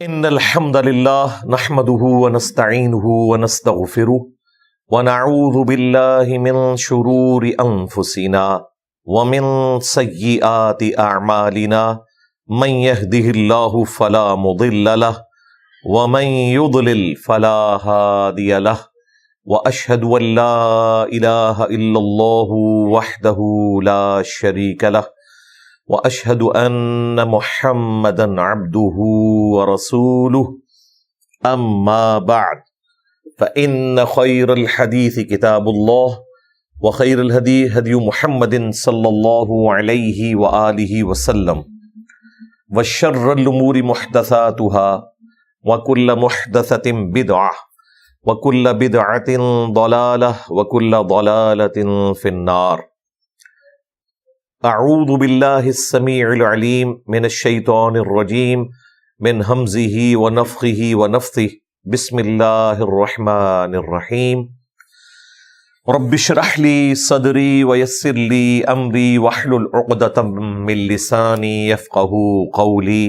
إن الحمد لله نحمده ونستعينه ونستغفره ونعوذ بالله من شرور أنفسنا ومن سيئات أعمالنا من يهده الله فلا مضل له ومن يضلل فلا هادي له وأشهد أن لا إله إلا الله وحده لا شريك له وأشهد أن محمدا عبده ورسوله أما بعد فإن خير الحديث كتاب الله وخير الهدي هدي محمد صلى الله عليه وآله وسلم وشر الأمور محدثاتها وكل محدثة بدعة وكل بدعة ضلالة وكل ضلالة في النار. اعوذ باللہ السمیع العلیم من الشیطان الرجیم من ہمزہ ونفخہ ونفثہ بسم اللہ الرحمن الرحیم رب اشرح لی صدری ویسر لی امری واحلل عقدۃ من لسانی یفقہوا قولی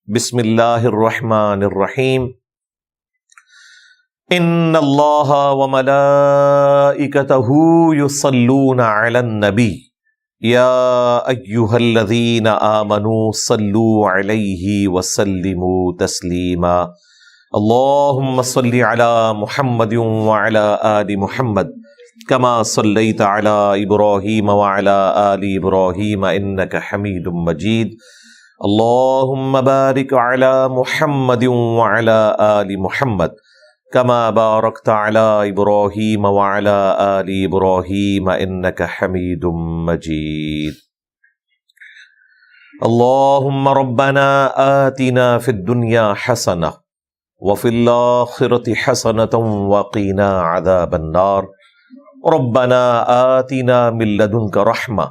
بسم اللہ الرحمن الرحیم ان اللہ وملائکتہ یصلون علی النبی یا ایہا الذین آمنوا صلوا علیہ وسلموا تسلیما اللہم صل علی محمد وعلی آل محمد کما صلیت علی ابراہیم وعلی آل ابراہیم انک حمید مجید اللہم بارک علی محمد وعلی آل محمد کما بارکت علی ابراہیم وعلی آل ابراہیم انک حمید مجید اللہم ربنا آتنا فی الدنیا حسنہ وفی الآخرۃ حسنۃ وقنا عذاب النار ربنا آتنا من لدنک رحمہ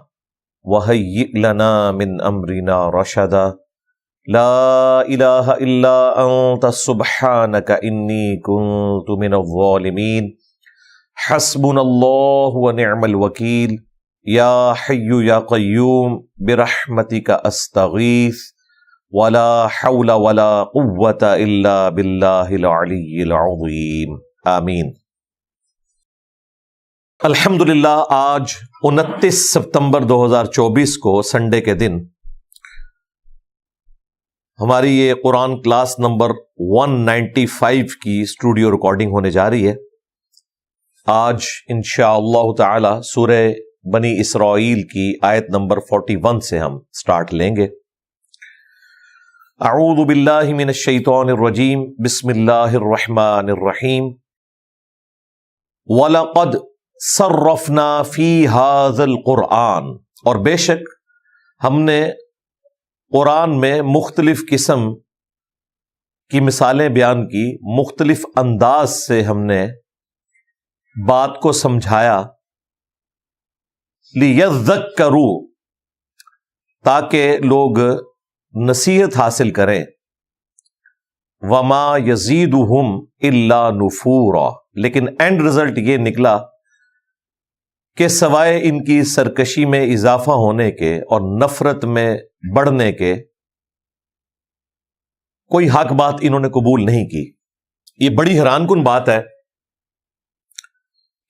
وہیئ لنا من امرنا رشدا لا الہ الا انت سبحانک انی کنت من الظالمین حسبنا اللہ ونعم الوکیل یا حی یا قیوم برحمتک استغیث ولا حول ولا قوة الا باللہ العلی العظیم آمین۔ الحمدللہ آج 29 ستمبر 2024 کو سنڈے کے دن ہماری یہ قرآن کلاس نمبر 195 کی اسٹوڈیو ریکارڈنگ ہونے جا رہی ہے۔ آج انشاءاللہ تعالی سورہ بنی اسرائیل کی آیت نمبر 41 سے ہم سٹارٹ لیں گے۔ اعوذ باللہ من الشیطان الرجیم بسم اللہ الرحمن الرحیم وَلَقَدْ صَرَّفْنَا فِي هَذَا الْقُرْآنِ، اور بے شک ہم نے قرآن میں مختلف قسم کی مثالیں بیان کی، مختلف انداز سے ہم نے بات کو سمجھایا، لِيَذَّكَّرُوا، تاکہ لوگ نصیحت حاصل کریں، وَمَا يَزِيدُهُمْ إِلَّا نُفُورًا، لیکن اینڈ رزلٹ یہ نکلا کہ سوائے ان کی سرکشی میں اضافہ ہونے کے اور نفرت میں بڑھنے کے کوئی حق بات انہوں نے قبول نہیں کی۔ یہ بڑی حیران کن بات ہے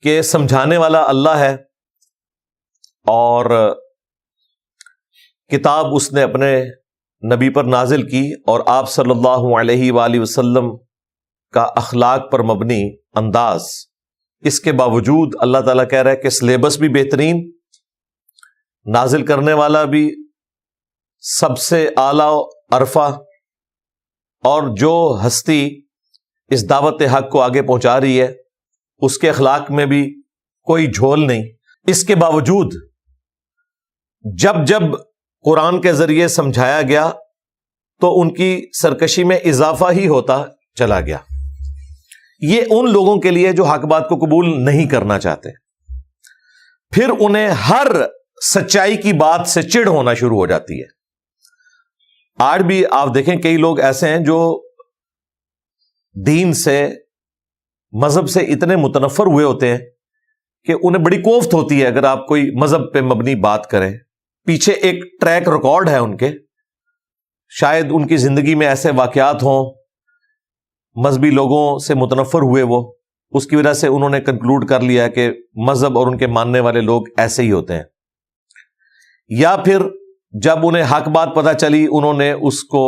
کہ سمجھانے والا اللہ ہے اور کتاب اس نے اپنے نبی پر نازل کی، اور آپ صلی اللہ علیہ وآلہ وسلم کا اخلاق پر مبنی انداز، اس کے باوجود اللہ تعالیٰ کہہ رہا ہے کہ سلیبس بھی بہترین، نازل کرنے والا بھی سب سے اعلیٰ عرفہ، اور جو ہستی اس دعوت حق کو آگے پہنچا رہی ہے اس کے اخلاق میں بھی کوئی جھول نہیں۔ اس کے باوجود جب جب قرآن کے ذریعے سمجھایا گیا تو ان کی سرکشی میں اضافہ ہی ہوتا چلا گیا۔ یہ ان لوگوں کے لیے جو حق بات کو قبول نہیں کرنا چاہتے، پھر انہیں ہر سچائی کی بات سے چڑ ہونا شروع ہو جاتی ہے۔ آج بھی آپ دیکھیں کئی لوگ ایسے ہیں جو دین سے، مذہب سے اتنے متنفر ہوئے ہوتے ہیں کہ انہیں بڑی کوفت ہوتی ہے اگر آپ کوئی مذہب پہ مبنی بات کریں۔ پیچھے ایک ٹریک ریکارڈ ہے ان کے شاید ان کی زندگی میں ایسے واقعات ہوں، مذہبی لوگوں سے متنفر ہوئے وہ، اس کی وجہ سے انہوں نے کنکلوڈ کر لیا کہ مذہب اور ان کے ماننے والے لوگ ایسے ہی ہوتے ہیں، یا پھر جب انہیں حق بات پتہ چلی انہوں نے اس کو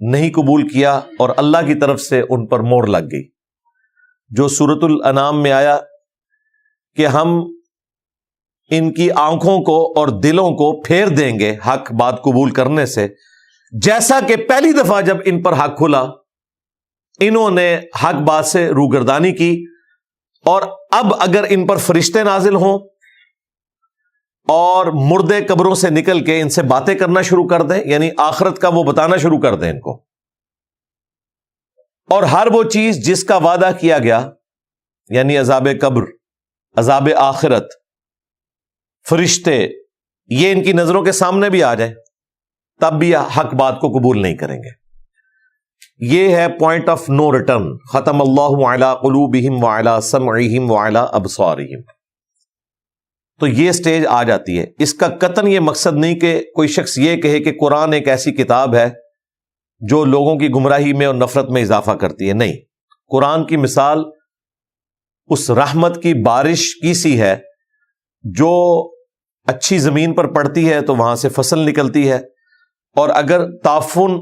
نہیں قبول کیا اور اللہ کی طرف سے ان پر مہر لگ گئی، جو سورۃ الانعام میں آیا کہ ہم ان کی آنکھوں کو اور دلوں کو پھیر دیں گے حق بات قبول کرنے سے، جیسا کہ پہلی دفعہ جب ان پر حق کھلا انہوں نے حق بات سے روگردانی کی، اور اب اگر ان پر فرشتے نازل ہوں اور مردے قبروں سے نکل کے ان سے باتیں کرنا شروع کر دیں، یعنی آخرت کا وہ بتانا شروع کر دیں ان کو، اور ہر وہ چیز جس کا وعدہ کیا گیا، یعنی عذاب قبر، عذاب آخرت، فرشتے، یہ ان کی نظروں کے سامنے بھی آ جائے تب بھی حق بات کو قبول نہیں کریں گے۔ یہ ہے پوائنٹ آف نو ریٹرن، ختم اللہ علی قلوبہم وعلی سمعہم وعلی ابصارہم۔ تو یہ سٹیج آ جاتی ہے۔ اس کا قطعاً یہ مقصد نہیں کہ کوئی شخص یہ کہے کہ قرآن ایک ایسی کتاب ہے جو لوگوں کی گمراہی میں اور نفرت میں اضافہ کرتی ہے، نہیں، قرآن کی مثال اس رحمت کی بارش کی سی ہے جو اچھی زمین پر پڑتی ہے تو وہاں سے فصل نکلتی ہے، اور اگر تعفن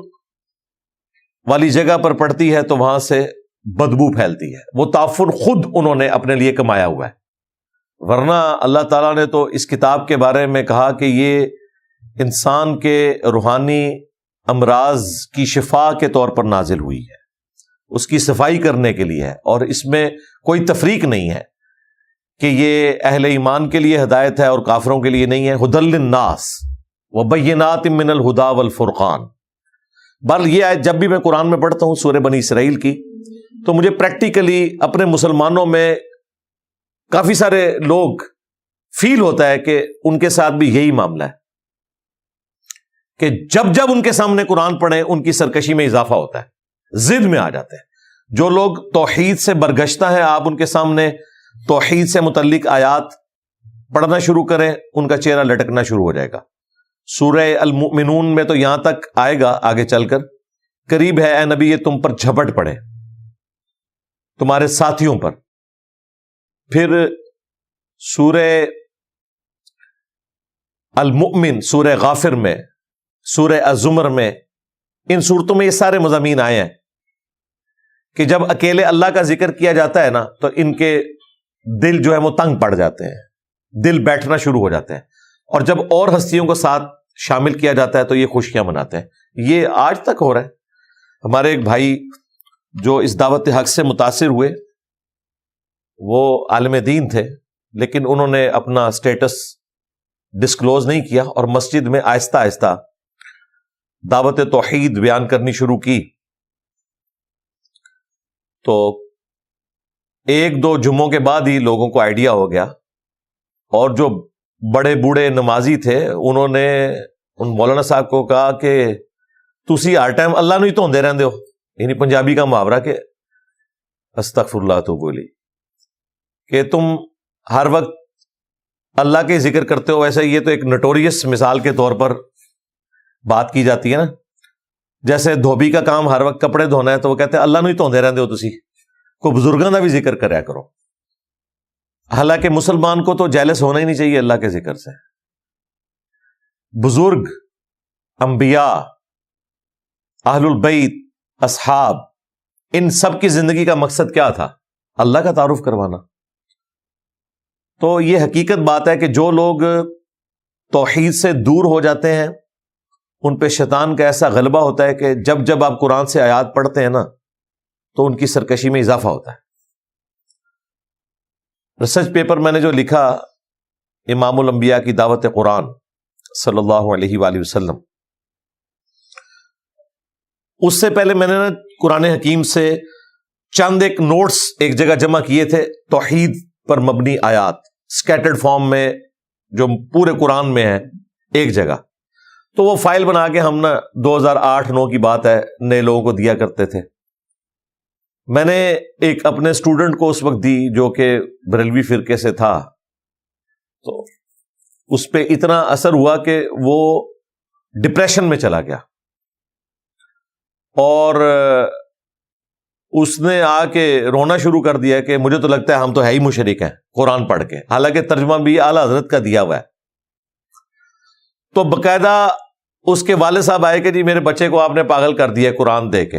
والی جگہ پر پڑتی ہے تو وہاں سے بدبو پھیلتی ہے۔ وہ تعفن خود انہوں نے اپنے لیے کمایا ہوا ہے، ورنہ اللہ تعالیٰ نے تو اس کتاب کے بارے میں کہا کہ یہ انسان کے روحانی امراض کی شفا کے طور پر نازل ہوئی ہے، اس کی صفائی کرنے کے لیے ہے، اور اس میں کوئی تفریق نہیں ہے کہ یہ اہل ایمان کے لیے ہدایت ہے اور کافروں کے لیے نہیں ہے۔ ھدی للناس وبینات من الہدی والفرقان۔ بہرحال یہ آیت جب بھی میں قرآن میں پڑھتا ہوں سورہ بنی اسرائیل کی، تو مجھے پریکٹیکلی اپنے مسلمانوں میں کافی سارے لوگ فیل ہوتا ہے کہ ان کے ساتھ بھی یہی معاملہ ہے کہ جب جب ان کے سامنے قرآن پڑھیں ان کی سرکشی میں اضافہ ہوتا ہے، ضد میں آ جاتے ہیں۔ جو لوگ توحید سے برگشتہ ہیں، آپ ان کے سامنے توحید سے متعلق آیات پڑھنا شروع کریں ان کا چہرہ لٹکنا شروع ہو جائے گا۔ سورہ المؤمنون میں تو یہاں تک آئے گا آگے چل کر، قریب ہے اے نبی یہ تم پر جھپٹ پڑے، تمہارے ساتھیوں پر۔ پھر سورہ المؤمن، سورہ غافر میں، سورہ الزمر میں، ان صورتوں میں یہ سارے مضامین آئے ہیں کہ جب اکیلے اللہ کا ذکر کیا جاتا ہے نا تو ان کے دل جو ہے وہ تنگ پڑ جاتے ہیں، دل بیٹھنا شروع ہو جاتے ہیں، اور جب اور ہستیوں کو ساتھ شامل کیا جاتا ہے تو یہ خوشیاں مناتے ہیں۔ یہ آج تک ہو رہا ہے۔ ہمارے ایک بھائی جو اس دعوت حق سے متاثر ہوئے، وہ عالم دین تھے لیکن انہوں نے اپنا سٹیٹس ڈسکلوز نہیں کیا اور مسجد میں آہستہ آہستہ دعوت توحید بیان کرنی شروع کی۔ تو ایک دو جمعوں کے بعد ہی لوگوں کو آئیڈیا ہو گیا، اور جو بڑے بوڑھے نمازی تھے انہوں نے ان مولانا صاحب کو کہا کہ تسی ہر ٹائم اللہ نو ہی دھوندے رہندے ہو، یعنی پنجابی کا محاورہ کہ استغفر اللہ تو بولی، کہ تم ہر وقت اللہ کے ذکر کرتے ہو۔ ویسے یہ تو ایک نوٹوریس مثال کے طور پر بات کی جاتی ہے نا، جیسے دھوبی کا کام ہر وقت کپڑے دھونا ہے تو وہ کہتے ہیں اللہ نو ہی دھوندے رہندے ہو تسی، کوئی بزرگاں دا بھی ذکر کریا کرو۔ حالانکہ مسلمان کو تو جیلس ہونا ہی نہیں چاہیے اللہ کے ذکر سے۔ بزرگ، انبیاء، اہل البیت، اصحاب، ان سب کی زندگی کا مقصد کیا تھا؟ اللہ کا تعارف کروانا۔ تو یہ حقیقت بات ہے کہ جو لوگ توحید سے دور ہو جاتے ہیں ان پہ شیطان کا ایسا غلبہ ہوتا ہے کہ جب جب آپ قرآن سے آیات پڑھتے ہیں نا تو ان کی سرکشی میں اضافہ ہوتا ہے۔ ریسرچ پیپر میں نے جو لکھا امام الانبیاء کی دعوت قرآن صلی اللہ علیہ وآلہ وسلم، اس سے پہلے میں نے قرآن حکیم سے چند ایک نوٹس ایک جگہ جمع کیے تھے، توحید پر مبنی آیات سکیٹرڈ فارم میں جو پورے قرآن میں ہے ایک جگہ، تو وہ فائل بنا کے ہم نا 2008-9 کی بات ہے نئے لوگوں کو دیا کرتے تھے۔ میں نے ایک اپنے اسٹوڈنٹ کو اس وقت دی جو کہ بریلوی فرقے سے تھا، تو اس پہ اتنا اثر ہوا کہ وہ ڈپریشن میں چلا گیا، اور اس نے آ کے رونا شروع کر دیا کہ مجھے تو لگتا ہے ہم تو ہے ہی مشرک ہیں قرآن پڑھ کے، حالانکہ ترجمہ بھی اعلیٰ حضرت کا دیا ہوا ہے. تو باقاعدہ اس کے والد صاحب آئے کہ جی میرے بچے کو آپ نے پاگل کر دیا قرآن دے کے،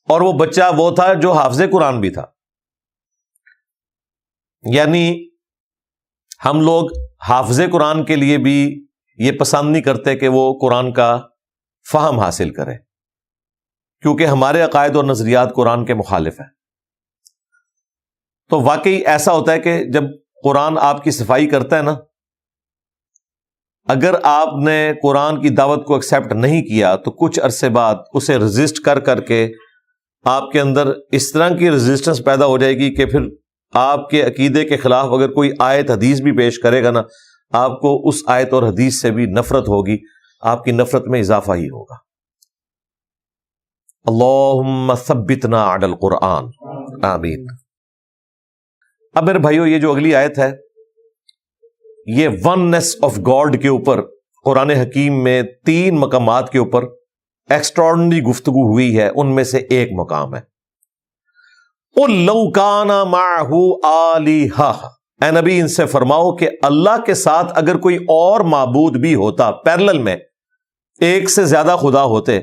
اور وہ بچہ وہ تھا جو حافظ قرآن بھی تھا. یعنی ہم لوگ حافظ قرآن کے لیے بھی یہ پسند نہیں کرتے کہ وہ قرآن کا فہم حاصل کرے، کیونکہ ہمارے عقائد اور نظریات قرآن کے مخالف ہیں. تو واقعی ایسا ہوتا ہے کہ جب قرآن آپ کی صفائی کرتا ہے نا، اگر آپ نے قرآن کی دعوت کو ایکسیپٹ نہیں کیا تو کچھ عرصے بعد اسے ریزسٹ کر کر کے آپ کے اندر اس طرح کی ریزسٹنس پیدا ہو جائے گی کہ پھر آپ کے عقیدے کے خلاف اگر کوئی آیت حدیث بھی پیش کرے گا نا، آپ کو اس آیت اور حدیث سے بھی نفرت ہوگی، آپ کی نفرت میں اضافہ ہی ہوگا. اللہم ثبتنا علی القرآن، آمین. اب میرے بھائیو، یہ جو اگلی آیت ہے یہ وننس آف گاڈ کے اوپر قرآن حکیم میں 3 مقامات کے اوپر ایکسٹراڈنری گفتگو ہوئی ہے. ان میں سے ایک مقام ہے قُل لَوْ كَانَ مَعَهُ آلِهَةٌ، اے نبی ان سے فرماؤ کہ اللہ کے ساتھ اگر کوئی اور معبود بھی ہوتا، پیرلل میں ایک سے زیادہ خدا ہوتے،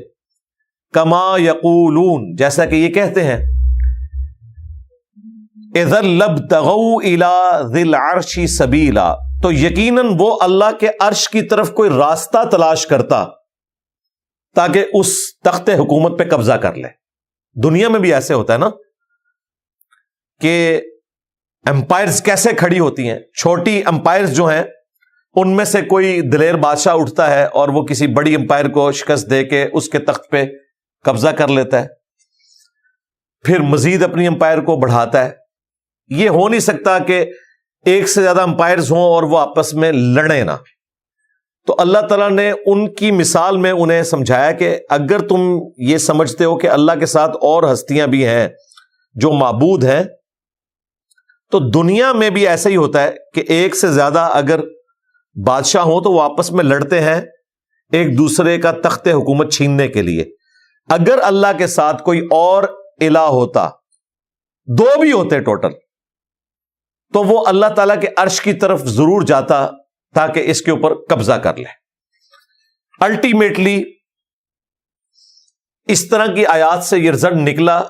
کما یقولون، جیسا کہ یہ کہتے ہیں، اذا لابتغوا الى ذی العرش سبیلا، تو یقیناً وہ اللہ کے عرش کی طرف کوئی راستہ تلاش کرتا تاکہ اس تخت حکومت پہ قبضہ کر لے. دنیا میں بھی ایسے ہوتا ہے نا کہ امپائرز کیسے کھڑی ہوتی ہیں. چھوٹی امپائرز جو ہیں ان میں سے کوئی دلیر بادشاہ اٹھتا ہے اور وہ کسی بڑی امپائر کو شکست دے کے اس کے تخت پہ قبضہ کر لیتا ہے، پھر مزید اپنی امپائر کو بڑھاتا ہے. یہ ہو نہیں سکتا کہ ایک سے زیادہ امپائرز ہوں اور وہ آپس میں لڑیں نہ. تو اللہ تعالیٰ نے ان کی مثال میں انہیں سمجھایا کہ اگر تم یہ سمجھتے ہو کہ اللہ کے ساتھ اور ہستیاں بھی ہیں جو معبود ہیں، تو دنیا میں بھی ایسا ہی ہوتا ہے کہ ایک سے زیادہ اگر بادشاہ ہوں تو وہ آپس میں لڑتے ہیں ایک دوسرے کا تخت حکومت چھیننے کے لیے. اگر اللہ کے ساتھ کوئی اور الہ ہوتا، 2 بھی ہوتے ٹوٹل، تو وہ اللہ تعالیٰ کے عرش کی طرف ضرور جاتا تاکہ اس کے اوپر قبضہ کر لے. الٹیمیٹلی اس طرح کی آیات سے یہ رزلٹ نکلا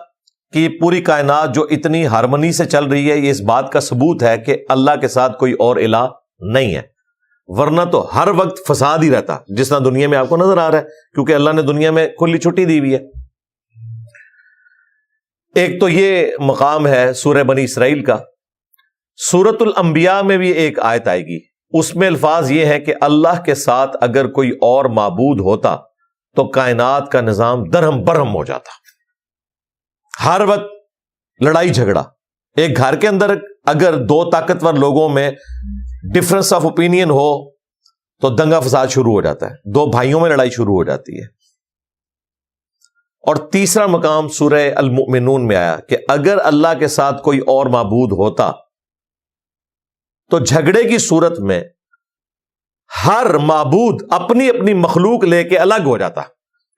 کہ یہ پوری کائنات جو اتنی ہارمنی سے چل رہی ہے، یہ اس بات کا ثبوت ہے کہ اللہ کے ساتھ کوئی اور الہ نہیں ہے. ورنہ تو ہر وقت فساد ہی رہتا، جس طرح دنیا میں آپ کو نظر آ رہا ہے، کیونکہ اللہ نے دنیا میں کھلی چھٹی دی ہوئی ہے. ایک تو یہ مقام ہے سورہ بنی اسرائیل کا. سورۃ الانبیاء میں بھی ایک آیت آئے گی، اس میں الفاظ یہ ہے کہ اللہ کے ساتھ اگر کوئی اور معبود ہوتا تو کائنات کا نظام درہم برہم ہو جاتا. ہر وقت لڑائی جھگڑا. ایک گھر کے اندر اگر 2 طاقتور لوگوں میں ڈفرنس آف اوپینین ہو تو دنگا فساد شروع ہو جاتا ہے، 2 بھائیوں میں لڑائی شروع ہو جاتی ہے. اور تیسرا مقام سورہ المؤمنون میں آیا کہ اگر اللہ کے ساتھ کوئی اور معبود ہوتا تو جھگڑے کی صورت میں ہر معبود اپنی اپنی مخلوق لے کے الگ ہو جاتا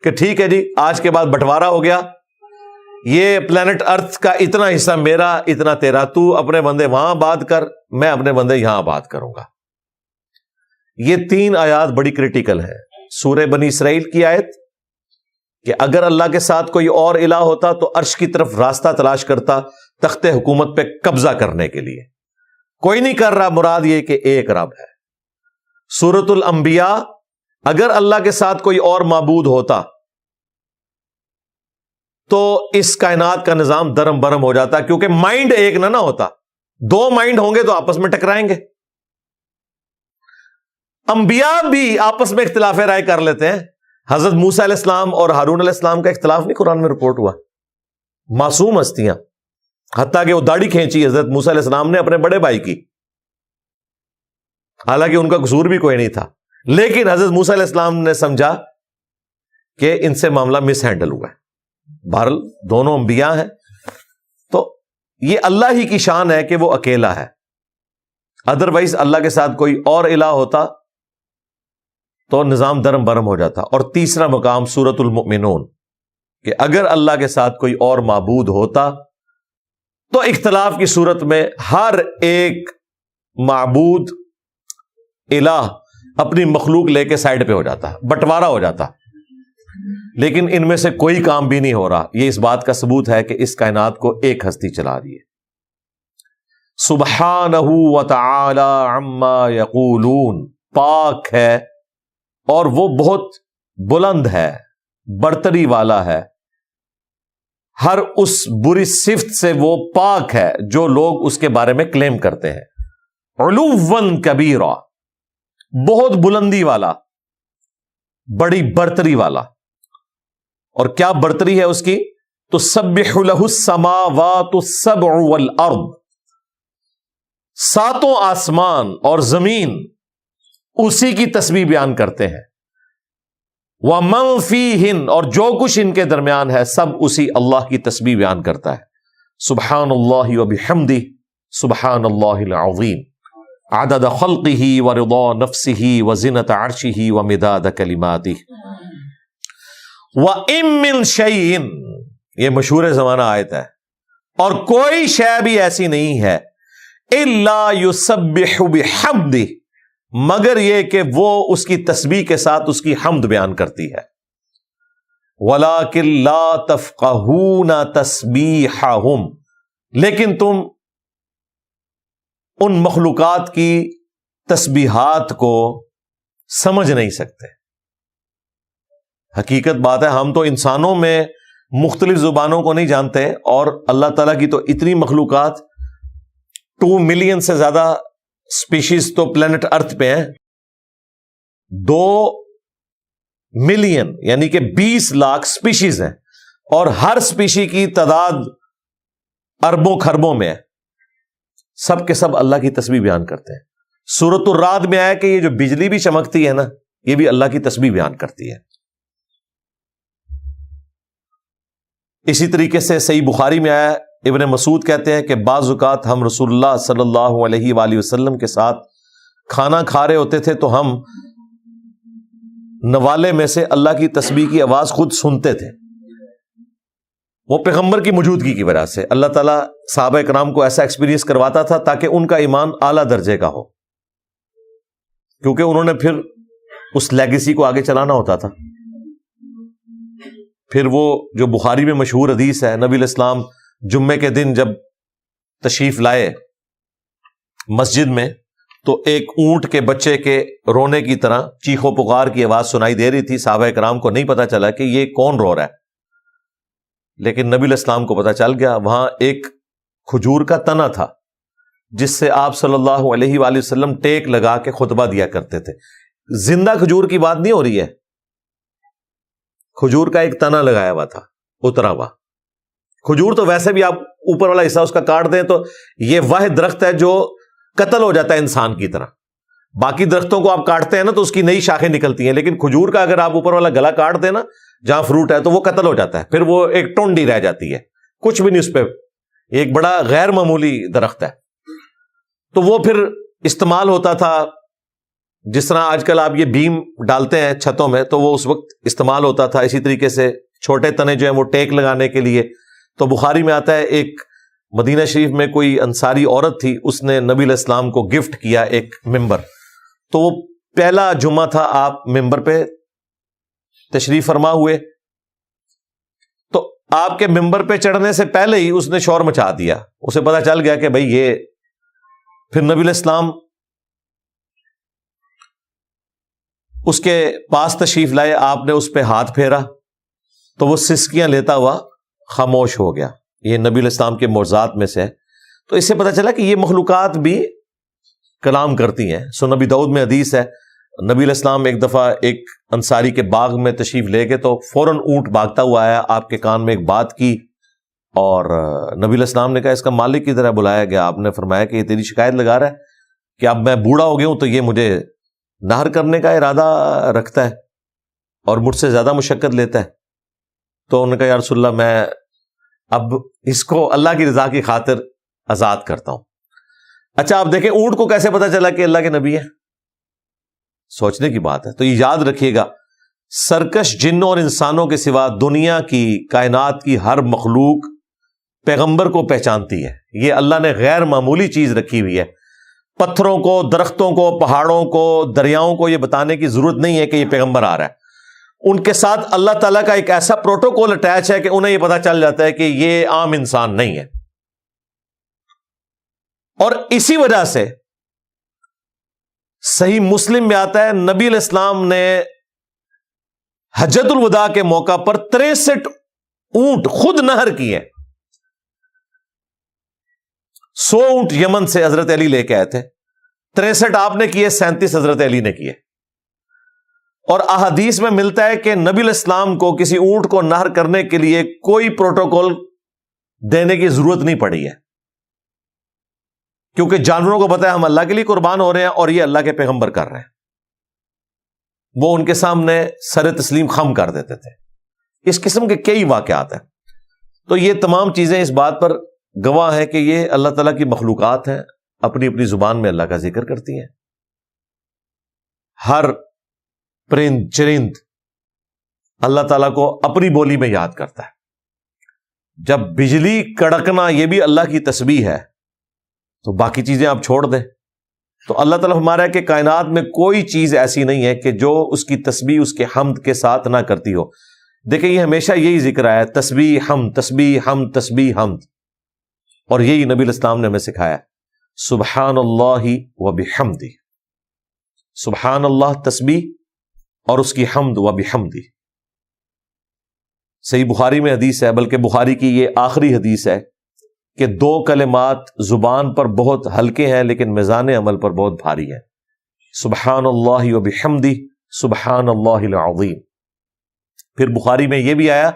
کہ ٹھیک ہے جی، آج کے بعد بٹوارا ہو گیا، یہ پلانٹ ارتھ کا اتنا حصہ میرا، اتنا تیرا، تو اپنے بندے وہاں آباد کر، میں اپنے بندے یہاں آباد کروں گا. یہ 3 آیات بڑی کریٹیکل ہیں. سورہ بنی اسرائیل کی آیت کہ اگر اللہ کے ساتھ کوئی اور الہ ہوتا تو عرش کی طرف راستہ تلاش کرتا تخت حکومت پہ قبضہ کرنے کے لیے. کوئی نہیں کر رہا، مراد یہ کہ ایک رب ہے. سورۃ الانبیاء، اگر اللہ کے ساتھ کوئی اور معبود ہوتا تو اس کائنات کا نظام درم برم ہو جاتا، کیونکہ مائنڈ ایک نہ ہوتا، 2 مائنڈ ہوں گے تو آپس میں ٹکرائیں گے. انبیاء بھی آپس میں اختلاف رائے کر لیتے ہیں. حضرت موسیٰ علیہ السلام اور ہارون علیہ السلام کا اختلاف نہیں قرآن میں رپورٹ ہوا؟ معصوم ہستیاں، حتیٰ کہ وہ داڑھی کھینچی حضرت موسیٰ علیہ السلام نے اپنے بڑے بھائی کی، حالانکہ ان کا قصور بھی کوئی نہیں تھا، لیکن حضرت موسیٰ علیہ السلام نے سمجھا کہ ان سے معاملہ مس ہینڈل ہوا ہے. بہرحال دونوں انبیاء ہیں، تو یہ اللہ ہی کی شان ہے کہ وہ اکیلا ہے. ادروائز اللہ کے ساتھ کوئی اور الہ ہوتا تو نظام درم برم ہو جاتا. اور تیسرا مقام سورۃ المؤمنون کہ اگر اللہ کے ساتھ کوئی اور معبود ہوتا تو اختلاف کی صورت میں ہر ایک معبود الہ اپنی مخلوق لے کے سائڈ پہ ہو جاتا، بٹوارا ہو جاتا، لیکن ان میں سے کوئی کام بھی نہیں ہو رہا۔ یہ اس بات کا ثبوت ہے کہ اس کائنات کو ایک ہستی چلا رہی ہے۔ سبحانہ وتعالی عما یقولون، پاک ہے اور وہ بہت بلند ہے، برتری والا ہے، ہر اس بری صفت سے وہ پاک ہے جو لوگ اس کے بارے میں کلیم کرتے ہیں۔ علوا کبیرا، بہت بلندی والا، بڑی برتری والا۔ اور کیا برتری ہے اس کی؟ تسبح له السماوات السبع والارض، ساتوں آسمان اور زمین اسی کی تسبیح بیان کرتے ہیں۔ وَمَن فِيهِنْ، اور جو کچھ ان کے درمیان ہے سب اسی اللہ کی تسبیح بیان کرتا ہے۔ سبحان اللہ وبحمدہ، سبحان اللہ العظیم، عدد خلقہ ورضا نفسہ وزنۃ عرشہ ومداد کلماتہ۔ وَإِن مِّن شَيْءٍ، یہ مشہور زمانہ آیت ہے، اور کوئی شے بھی ایسی نہیں ہے الا یسبح بحمدہ، مگر یہ کہ وہ اس کی تسبیح کے ساتھ اس کی حمد بیان کرتی ہے۔ وَلَٰكِن لَا تَفْقَهُونَ تَسْبِيحَهُمْ، لیکن تم ان مخلوقات کی تسبیحات کو سمجھ نہیں سکتے۔ حقیقت بات ہے، ہم تو انسانوں میں مختلف زبانوں کو نہیں جانتے، اور اللہ تعالیٰ کی تو اتنی مخلوقات، 2 ملین سے زیادہ سپیشیز تو پلانٹ ارتھ پہ ہیں، 2 ملین یعنی کہ 20 لاکھ سپیشیز ہیں، اور ہر سپیشی کی تعداد اربوں خربوں میں ہے۔ سب کے سب اللہ کی تسبیح بیان کرتے ہیں۔ سورۃ الرعد میں آیا کہ یہ جو بجلی بھی چمکتی ہے نا، یہ بھی اللہ کی تسبیح بیان کرتی ہے۔ اسی طریقے سے صحیح بخاری میں آیا، ابن مسعود کہتے ہیں کہ بعض اوقات ہم رسول اللہ صلی اللہ علیہ وآلہ وسلم کے ساتھ کھانا کھا رہے ہوتے تھے تو ہم نوالے میں سے اللہ کی تسبیح کی آواز خود سنتے تھے۔ وہ پیغمبر کی موجودگی کی وجہ سے اللہ تعالیٰ صحابہ کرام کو ایسا ایکسپیرینس کرواتا تھا تاکہ ان کا ایمان اعلیٰ درجے کا ہو، کیونکہ انہوں نے پھر اس لیگیسی کو آگے چلانا ہوتا تھا۔ پھر وہ جو بخاری میں مشہور حدیث ہے، نبی الاسلام جمعے کے دن جب تشریف لائے مسجد میں تو ایک اونٹ کے بچے کے رونے کی طرح چیخ و پکار کی آواز سنائی دے رہی تھی۔ صحابہ کرام کو نہیں پتا چلا کہ یہ کون رو رہا ہے، لیکن نبی الاسلام کو پتا چل گیا۔ وہاں ایک کھجور کا تنا تھا جس سے آپ صلی اللہ علیہ وآلہ وسلم ٹیک لگا کے خطبہ دیا کرتے تھے۔ زندہ کھجور کی بات نہیں ہو رہی ہے، کھجور کا ایک تنا لگایا ہوا تھا، اترا ہوا۔ کھجور تو ویسے بھی آپ اوپر والا حصہ اس کا کاٹ دیں تو یہ واحد درخت ہے جو قتل ہو جاتا ہے انسان کی طرح۔ باقی درختوں کو آپ کاٹتے ہیں نا تو اس کی نئی شاخیں نکلتی ہیں، لیکن کھجور کا اگر آپ اوپر والا گلا کاٹ دیں نا جہاں فروٹ ہے تو وہ قتل ہو جاتا ہے، پھر وہ ایک ٹونڈی رہ جاتی ہے، کچھ بھی نہیں اس پہ۔ ایک بڑا غیر معمولی درخت ہے، تو وہ پھر استعمال ہوتا تھا جس طرح آج کل آپ یہ بیم ڈالتے ہیں چھتوں میں، تو وہ اس وقت استعمال ہوتا تھا۔ اسی طریقے سے چھوٹے تنے جو ہیں وہ ٹیک لگانے کے لیے۔ تو بخاری میں آتا ہے ایک مدینہ شریف میں کوئی انصاری عورت تھی، اس نے نبی علیہ السلام کو گفٹ کیا ایک ممبر۔ تو وہ پہلا جمعہ تھا، آپ ممبر پہ تشریف فرما ہوئے، تو آپ کے ممبر پہ چڑھنے سے پہلے ہی اس نے شور مچا دیا۔ اسے پتا چل گیا کہ بھئی یہ، پھر نبی علیہ السلام اس کے پاس تشریف لائے، آپ نے اس پہ ہاتھ پھیرا تو وہ سسکیاں لیتا ہوا خاموش ہو گیا۔ یہ نبی علیہ السلام کے معجزات میں سے ہے۔ تو اس سے پتہ چلا کہ یہ مخلوقات بھی کلام کرتی ہیں۔ سو نبی داؤد میں حدیث ہے، نبی علیہ السلام ایک دفعہ ایک انصاری کے باغ میں تشریف لے گئے تو فوراً اونٹ بھاگتا ہوا آیا، آپ کے کان میں ایک بات کی، اور نبی علیہ السلام نے کہا اس کا مالک کی طرح بلایا گیا۔ آپ نے فرمایا کہ یہ تیری شکایت لگا رہا ہے کہ اب میں بوڑھا ہو گیا ہوں تو یہ مجھے نہر کرنے کا ارادہ رکھتا ہے اور مجھ سے زیادہ مشقت لیتا ہے۔ تو انہوں نے کہا یا رسول اللہ میں اب اس کو اللہ کی رضا کی خاطر آزاد کرتا ہوں۔ اچھا آپ دیکھیں اونٹ کو کیسے پتا چلا کہ اللہ کے نبی ہے؟ سوچنے کی بات ہے۔ تو یہ یاد رکھیے گا، سرکش جنوں اور انسانوں کے سوا دنیا کی کائنات کی ہر مخلوق پیغمبر کو پہچانتی ہے. یہ اللہ نے غیر معمولی چیز رکھی ہوئی ہے. پتھروں کو، درختوں کو، پہاڑوں کو، دریاؤں کو یہ بتانے کی ضرورت نہیں ہے کہ یہ پیغمبر آ رہا ہے. ان کے ساتھ اللہ تعالیٰ کا ایک ایسا پروٹوکول اٹیچ ہے کہ انہیں یہ پتا چل جاتا ہے کہ یہ عام انسان نہیں ہے. اور اسی وجہ سے صحیح مسلم میں آتا ہے نبی علیہ السلام نے حجۃ الوداع کے موقع پر 63 اونٹ خود نہر کیے. 100 اونٹ یمن سے حضرت علی لے کے آئے تھے، 63 آپ نے کیے، 37 حضرت علی نے کیے. اور احادیث میں ملتا ہے کہ نبی علیہ السلام کو کسی اونٹ کو نہر کرنے کے لیے کوئی پروٹوکول دینے کی ضرورت نہیں پڑی ہے، کیونکہ جانوروں کو پتا ہے ہم اللہ کے لیے قربان ہو رہے ہیں اور یہ اللہ کے پیغمبر کر رہے ہیں. وہ ان کے سامنے سر تسلیم خم کر دیتے تھے. اس قسم کے کئی واقعات ہیں. تو یہ تمام چیزیں اس بات پر گواہ ہیں کہ یہ اللہ تعالیٰ کی مخلوقات ہیں، اپنی اپنی زبان میں اللہ کا ذکر کرتی ہیں. ہر پرند چرند اللہ تعالیٰ کو اپنی بولی میں یاد کرتا ہے. جب بجلی کڑکنا یہ بھی اللہ کی تسبیح ہے تو باقی چیزیں آپ چھوڑ دیں. تو اللہ تعالیٰ ہمارا ہے کہ کائنات میں کوئی چیز ایسی نہیں ہے کہ جو اس کی تسبیح اس کے حمد کے ساتھ نہ کرتی ہو. دیکھیں یہ ہمیشہ یہی ذکر آیا ہے، تسبیح حمد، تسبیح حمد، تسبیح حمد. اور یہی نبی علیہ السلام نے ہمیں سکھایا، سبحان اللہ و بحمدہ. سبحان اللہ تسبیح اور اس کی حمد و بحمدہ. صحیح بخاری میں حدیث ہے، بلکہ بخاری کی یہ آخری حدیث ہے کہ 2 کلمات زبان پر بہت ہلکے ہیں لیکن میزان عمل پر بہت بھاری ہیں. سبحان اللہ و بحمدہ، سبحان اللہ العظیم. پھر بخاری میں یہ بھی آیا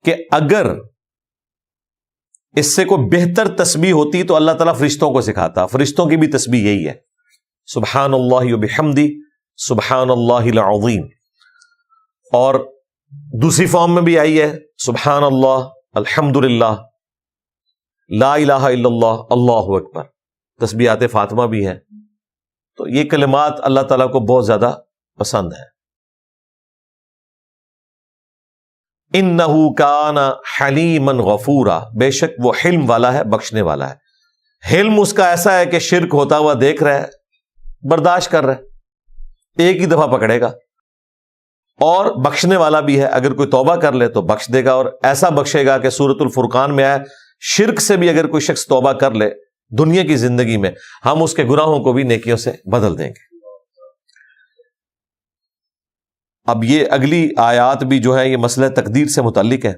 کہ اگر اس سے کوئی بہتر تسبیح ہوتی تو اللہ تعالیٰ فرشتوں کو سکھاتا. فرشتوں کی بھی تسبیح یہی ہے، سبحان اللہ و بحمدہ، سبحان اللہ العظیم. اور دوسری فارم میں بھی آئی ہے، سبحان اللہ، الحمدللہ، لا الہ الا اللہ، اللہ اکبر. تسبیحات فاطمہ بھی ہیں. تو یہ کلمات اللہ تعالیٰ کو بہت زیادہ پسند ہیں. انہ کان حلیما غفورا، بے شک وہ حلم والا ہے، بخشنے والا ہے. حلم اس کا ایسا ہے کہ شرک ہوتا ہوا دیکھ رہا ہے، برداشت کر رہا ہے، ایک ہی دفعہ پکڑے گا. اور بخشنے والا بھی ہے، اگر کوئی توبہ کر لے تو بخش دے گا. اور ایسا بخشے گا کہ سورۃ الفرقان میں آیا، شرک سے بھی اگر کوئی شخص توبہ کر لے دنیا کی زندگی میں، ہم اس کے گناہوں کو بھی نیکیوں سے بدل دیں گے. اب یہ اگلی آیات بھی جو ہے یہ مسئلہ تقدیر سے متعلق ہے.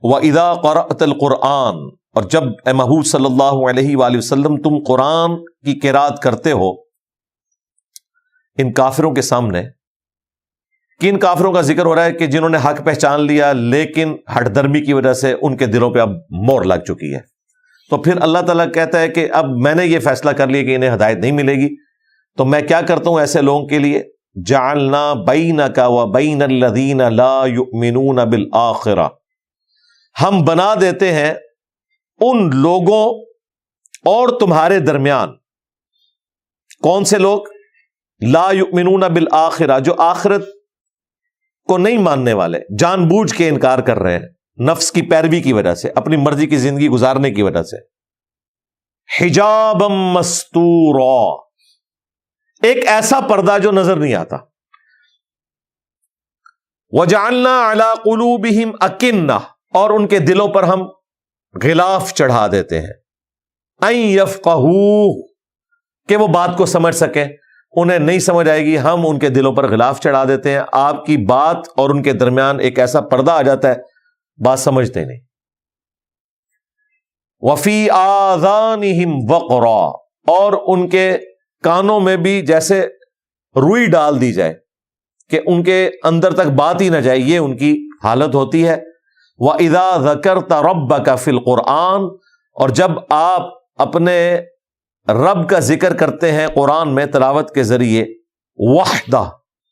وَإِذَا قَرَأْتَ الْقُرْآنَ، اور جب اے محبوب صلی اللہ علیہ وآلہ وسلم تم قرآن کی قرات کرتے ہو ان کافروں کے سامنے. کن کافروں کا ذکر ہو رہا ہے؟ کہ جنہوں نے حق پہچان لیا لیکن ہٹ درمی کی وجہ سے ان کے دلوں پہ اب مور لگ چکی ہے. تو پھر اللہ تعالیٰ کہتا ہے کہ اب میں نے یہ فیصلہ کر لیا کہ انہیں ہدایت نہیں ملے گی، تو میں کیا کرتا ہوں ایسے لوگوں کے لیے، جعلنا بینک وبین الذین لا یؤمنون بالآخرہ، ہم بنا دیتے ہیں ان لوگوں اور تمہارے درمیان. کون سے لوگ؟ لا یؤمنون بالآخرہ، جو آخرت کو نہیں ماننے والے، جان بوجھ کے انکار کر رہے ہیں نفس کی پیروی کی وجہ سے، اپنی مرضی کی زندگی گزارنے کی وجہ سے. حجابا مستورا، ایک ایسا پردہ جو نظر نہیں آتا. وجعلنا علی قلوبہم اکنہ، اور ان کے دلوں پر ہم غلاف چڑھا دیتے ہیں، ان یفقہوہ، کہ وہ بات کو سمجھ سکیں. انہیں نہیں سمجھ آئے گی، ہم ان کے دلوں پر غلاف چڑھا دیتے ہیں. آپ کی بات اور ان کے درمیان ایک ایسا پردہ آ جاتا ہے، بات سمجھتے نہیں. وفی آذانہم وقرا، اور ان کے کانوں میں بھی جیسے روئی ڈال دی جائے کہ ان کے اندر تک بات ہی نہ جائے، یہ ان کی حالت ہوتی ہے. وَإِذَا ذَكَرْتَ رَبَّكَ فِي الْقُرْآنِ، اور جب آپ اپنے رب کا ذکر کرتے ہیں قرآن میں تلاوت کے ذریعے، وحدہ،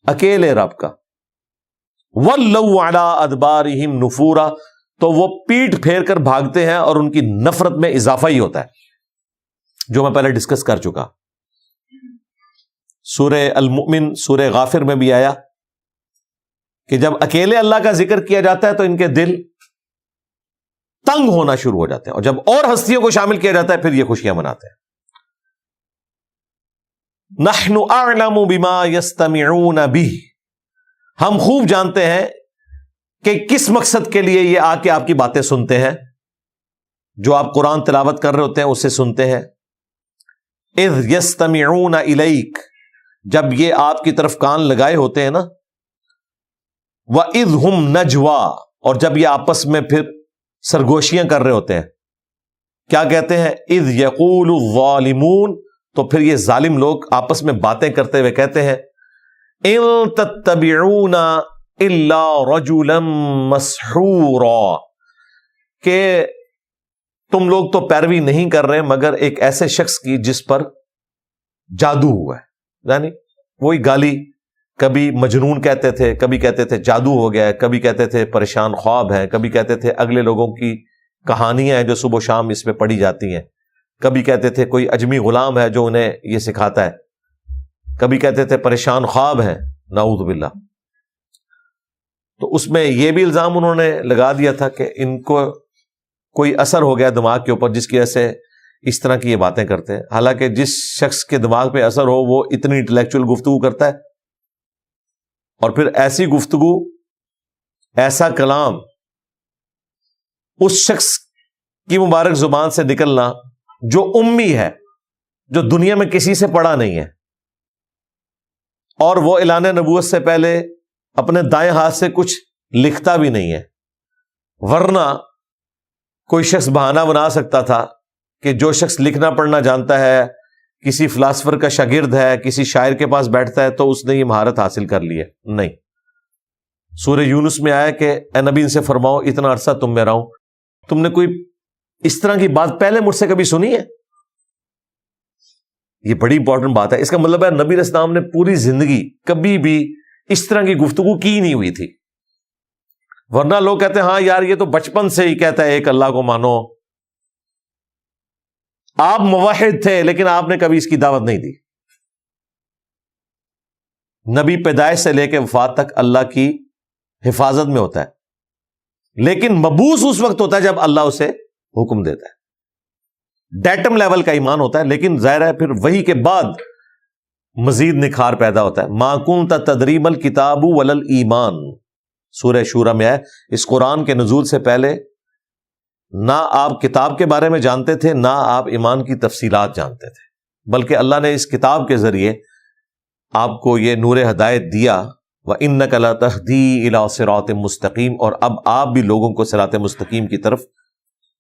اکیلے رب کا، وَلَّوْا عَلَىٰ أَدْبَارِهِمْ نُفُورًا، تو وہ پیٹھ پھیر کر بھاگتے ہیں اور ان کی نفرت میں اضافہ ہی ہوتا ہے، جو میں پہلے ڈسکس کر چکا. سورہ المؤمن، سورہ غافر میں بھی آیا کہ جب اکیلے اللہ کا ذکر کیا جاتا ہے تو ان کے دل تنگ ہونا شروع ہو جاتے ہیں، اور جب اور ہستیوں کو شامل کیا جاتا ہے پھر یہ خوشیاں مناتے ہیں۔ نحن اعلم بما یستمعون بہ، ہم خوب جانتے ہیں کہ کس مقصد کے لیے یہ آ کے آپ کی باتیں سنتے ہیں، جو آپ قرآن تلاوت کر رہے ہوتے ہیں اسے سنتے ہیں۔ اذ یستمعون الیک، جب یہ آپ کی طرف کان لگائے ہوتے ہیں نا، وَإِذْ هُمْ نَجْوَىٰ، اور جب یہ آپس میں پھر سرگوشیاں کر رہے ہوتے ہیں، کیا کہتے ہیں؟ اذ یقول الظالمون، تو پھر یہ ظالم لوگ آپس میں باتیں کرتے ہوئے کہتے ہیں ان تتبعون الا رجلا مسحورا، کہ تم لوگ تو پیروی نہیں کر رہے مگر ایک ایسے شخص کی جس پر جادو ہوا ہے۔ یعنی وہی گالی، کبھی مجنون کہتے تھے، کبھی کہتے تھے جادو ہو گیا ہے، کبھی کہتے تھے پریشان خواب ہیں، کبھی کہتے تھے اگلے لوگوں کی کہانیاں ہیں جو صبح و شام اس پہ پڑھی جاتی ہیں، کبھی کہتے تھے کوئی اجمی غلام ہے جو انہیں یہ سکھاتا ہے، کبھی کہتے تھے پریشان خواب ہیں، نعوذ باللہ۔ تو اس میں یہ بھی الزام انہوں نے لگا دیا تھا کہ ان کو کوئی اثر ہو گیا دماغ کے اوپر جس کی وجہ سے اس طرح کی یہ باتیں کرتے ہیں، حالانکہ جس شخص کے دماغ پہ اثر ہو وہ اتنی انٹلیکچوئل گفتگو کرتا ہے، اور پھر ایسی گفتگو، ایسا کلام اس شخص کی مبارک زبان سے نکلنا جو امی ہے، جو دنیا میں کسی سے پڑھا نہیں ہے، اور وہ اعلان نبوت سے پہلے اپنے دائیں ہاتھ سے کچھ لکھتا بھی نہیں ہے، ورنہ کوئی شخص بہانہ بنا سکتا تھا کہ جو شخص لکھنا پڑھنا جانتا ہے، کسی فلاسفر کا شاگرد ہے، کسی شاعر کے پاس بیٹھتا ہے تو اس نے یہ مہارت حاصل کر لی ہے۔ نہیں، سورہ یونس میں آیا کہ اے نبی ان سے فرماؤ اتنا عرصہ تم میں رہوں، تم نے کوئی اس طرح کی بات پہلے مجھ سے کبھی سنی ہے؟ یہ بڑی امپورٹنٹ بات ہے۔ اس کا مطلب ہے نبی علیہ السلام نے پوری زندگی کبھی بھی اس طرح کی گفتگو کی نہیں ہوئی تھی، ورنہ لوگ کہتے ہیں ہاں یار یہ تو بچپن سے ہی کہتا ہے ایک اللہ کو مانو، آپ موحد تھے لیکن آپ نے کبھی اس کی دعوت نہیں دی۔ نبی پیدائش سے لے کے وفات تک اللہ کی حفاظت میں ہوتا ہے، لیکن مبعوث اس وقت ہوتا ہے جب اللہ اسے حکم دیتا ہے۔ ڈیٹم لیول کا ایمان ہوتا ہے، لیکن ظاہر ہے پھر وہی کے بعد مزید نکھار پیدا ہوتا ہے۔ ما کنت تدری ما الکتاب ولا الایمان، سورہ شورى میں ہے، اس قرآن کے نزول سے پہلے نہ آپ کتاب کے بارے میں جانتے تھے، نہ آپ ایمان کی تفصیلات جانتے تھے، بلکہ اللہ نے اس کتاب کے ذریعے آپ کو یہ نور ہدایت دیا، وَإِنَّكَ لَتَهْدِي إِلَىٰ صِرَاطٍ مُسْتَقِيمٍ، اور اب آپ بھی لوگوں کو صراط مستقیم کی طرف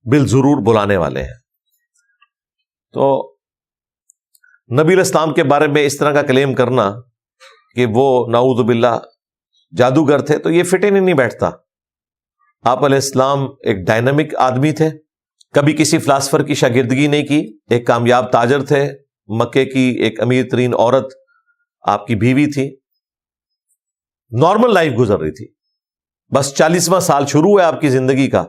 بالضرور بلانے والے ہیں۔ تو نبی علیہ السلام کے بارے میں اس طرح کا کلیم کرنا کہ وہ نعوذ باللہ جادوگر تھے، تو یہ فٹ ان نہیں بیٹھتا۔ آپ علیہ السلام ایک ڈائنامک آدمی تھے، کبھی کسی فلاسفر کی شاگردگی نہیں کی، ایک کامیاب تاجر تھے، مکے کی ایک امیر ترین عورت آپ کی بیوی تھی، نارمل لائف گزر رہی تھی۔ بس 40واں سال شروع ہے آپ کی زندگی کا،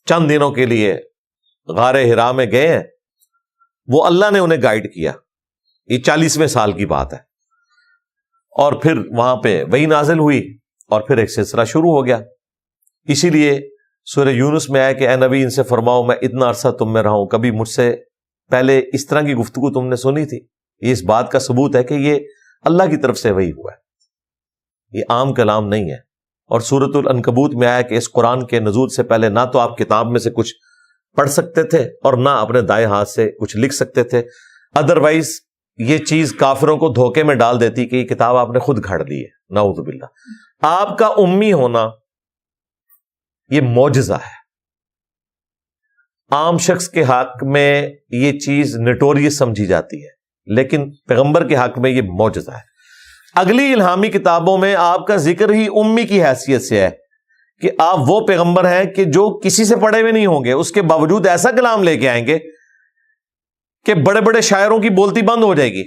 چند دنوں کے لیے غار حرا میں گئے ہیں، وہ اللہ نے انہیں گائیڈ کیا، یہ 40ویں سال کی بات ہے، اور پھر وہاں پہ وہی نازل ہوئی اور پھر ایک سلسلہ شروع ہو گیا۔ اسی لیے سورہ یونس میں آیا کہ اے نبی ان سے فرماؤ میں اتنا عرصہ تم میں رہا ہوں، کبھی مجھ سے پہلے اس طرح کی گفتگو تم نے سنی تھی؟ یہ اس بات کا ثبوت ہے کہ یہ اللہ کی طرف سے وحی ہوا ہے، یہ عام کلام نہیں ہے۔ اور سورۃ العنکبوت میں آیا کہ اس قرآن کے نزول سے پہلے نہ تو آپ کتاب میں سے کچھ پڑھ سکتے تھے اور نہ اپنے دائیں ہاتھ سے کچھ لکھ سکتے تھے، ادروائز یہ چیز کافروں کو دھوکے میں ڈال دیتی کہ یہ کتاب آپ نے خود گھڑ لی ہے، نعوذ باللہ۔ آپ کا امی ہونا یہ معجزہ ہے، عام شخص کے حق میں یہ چیز نٹوریس سمجھی جاتی ہے، لیکن پیغمبر کے حق میں یہ معجزہ ہے۔ اگلی الہامی کتابوں میں آپ کا ذکر ہی امی کی حیثیت سے ہے کہ آپ وہ پیغمبر ہیں کہ جو کسی سے پڑھے ہوئے نہیں ہوں گے، اس کے باوجود ایسا کلام لے کے آئیں گے کہ بڑے بڑے شاعروں کی بولتی بند ہو جائے گی،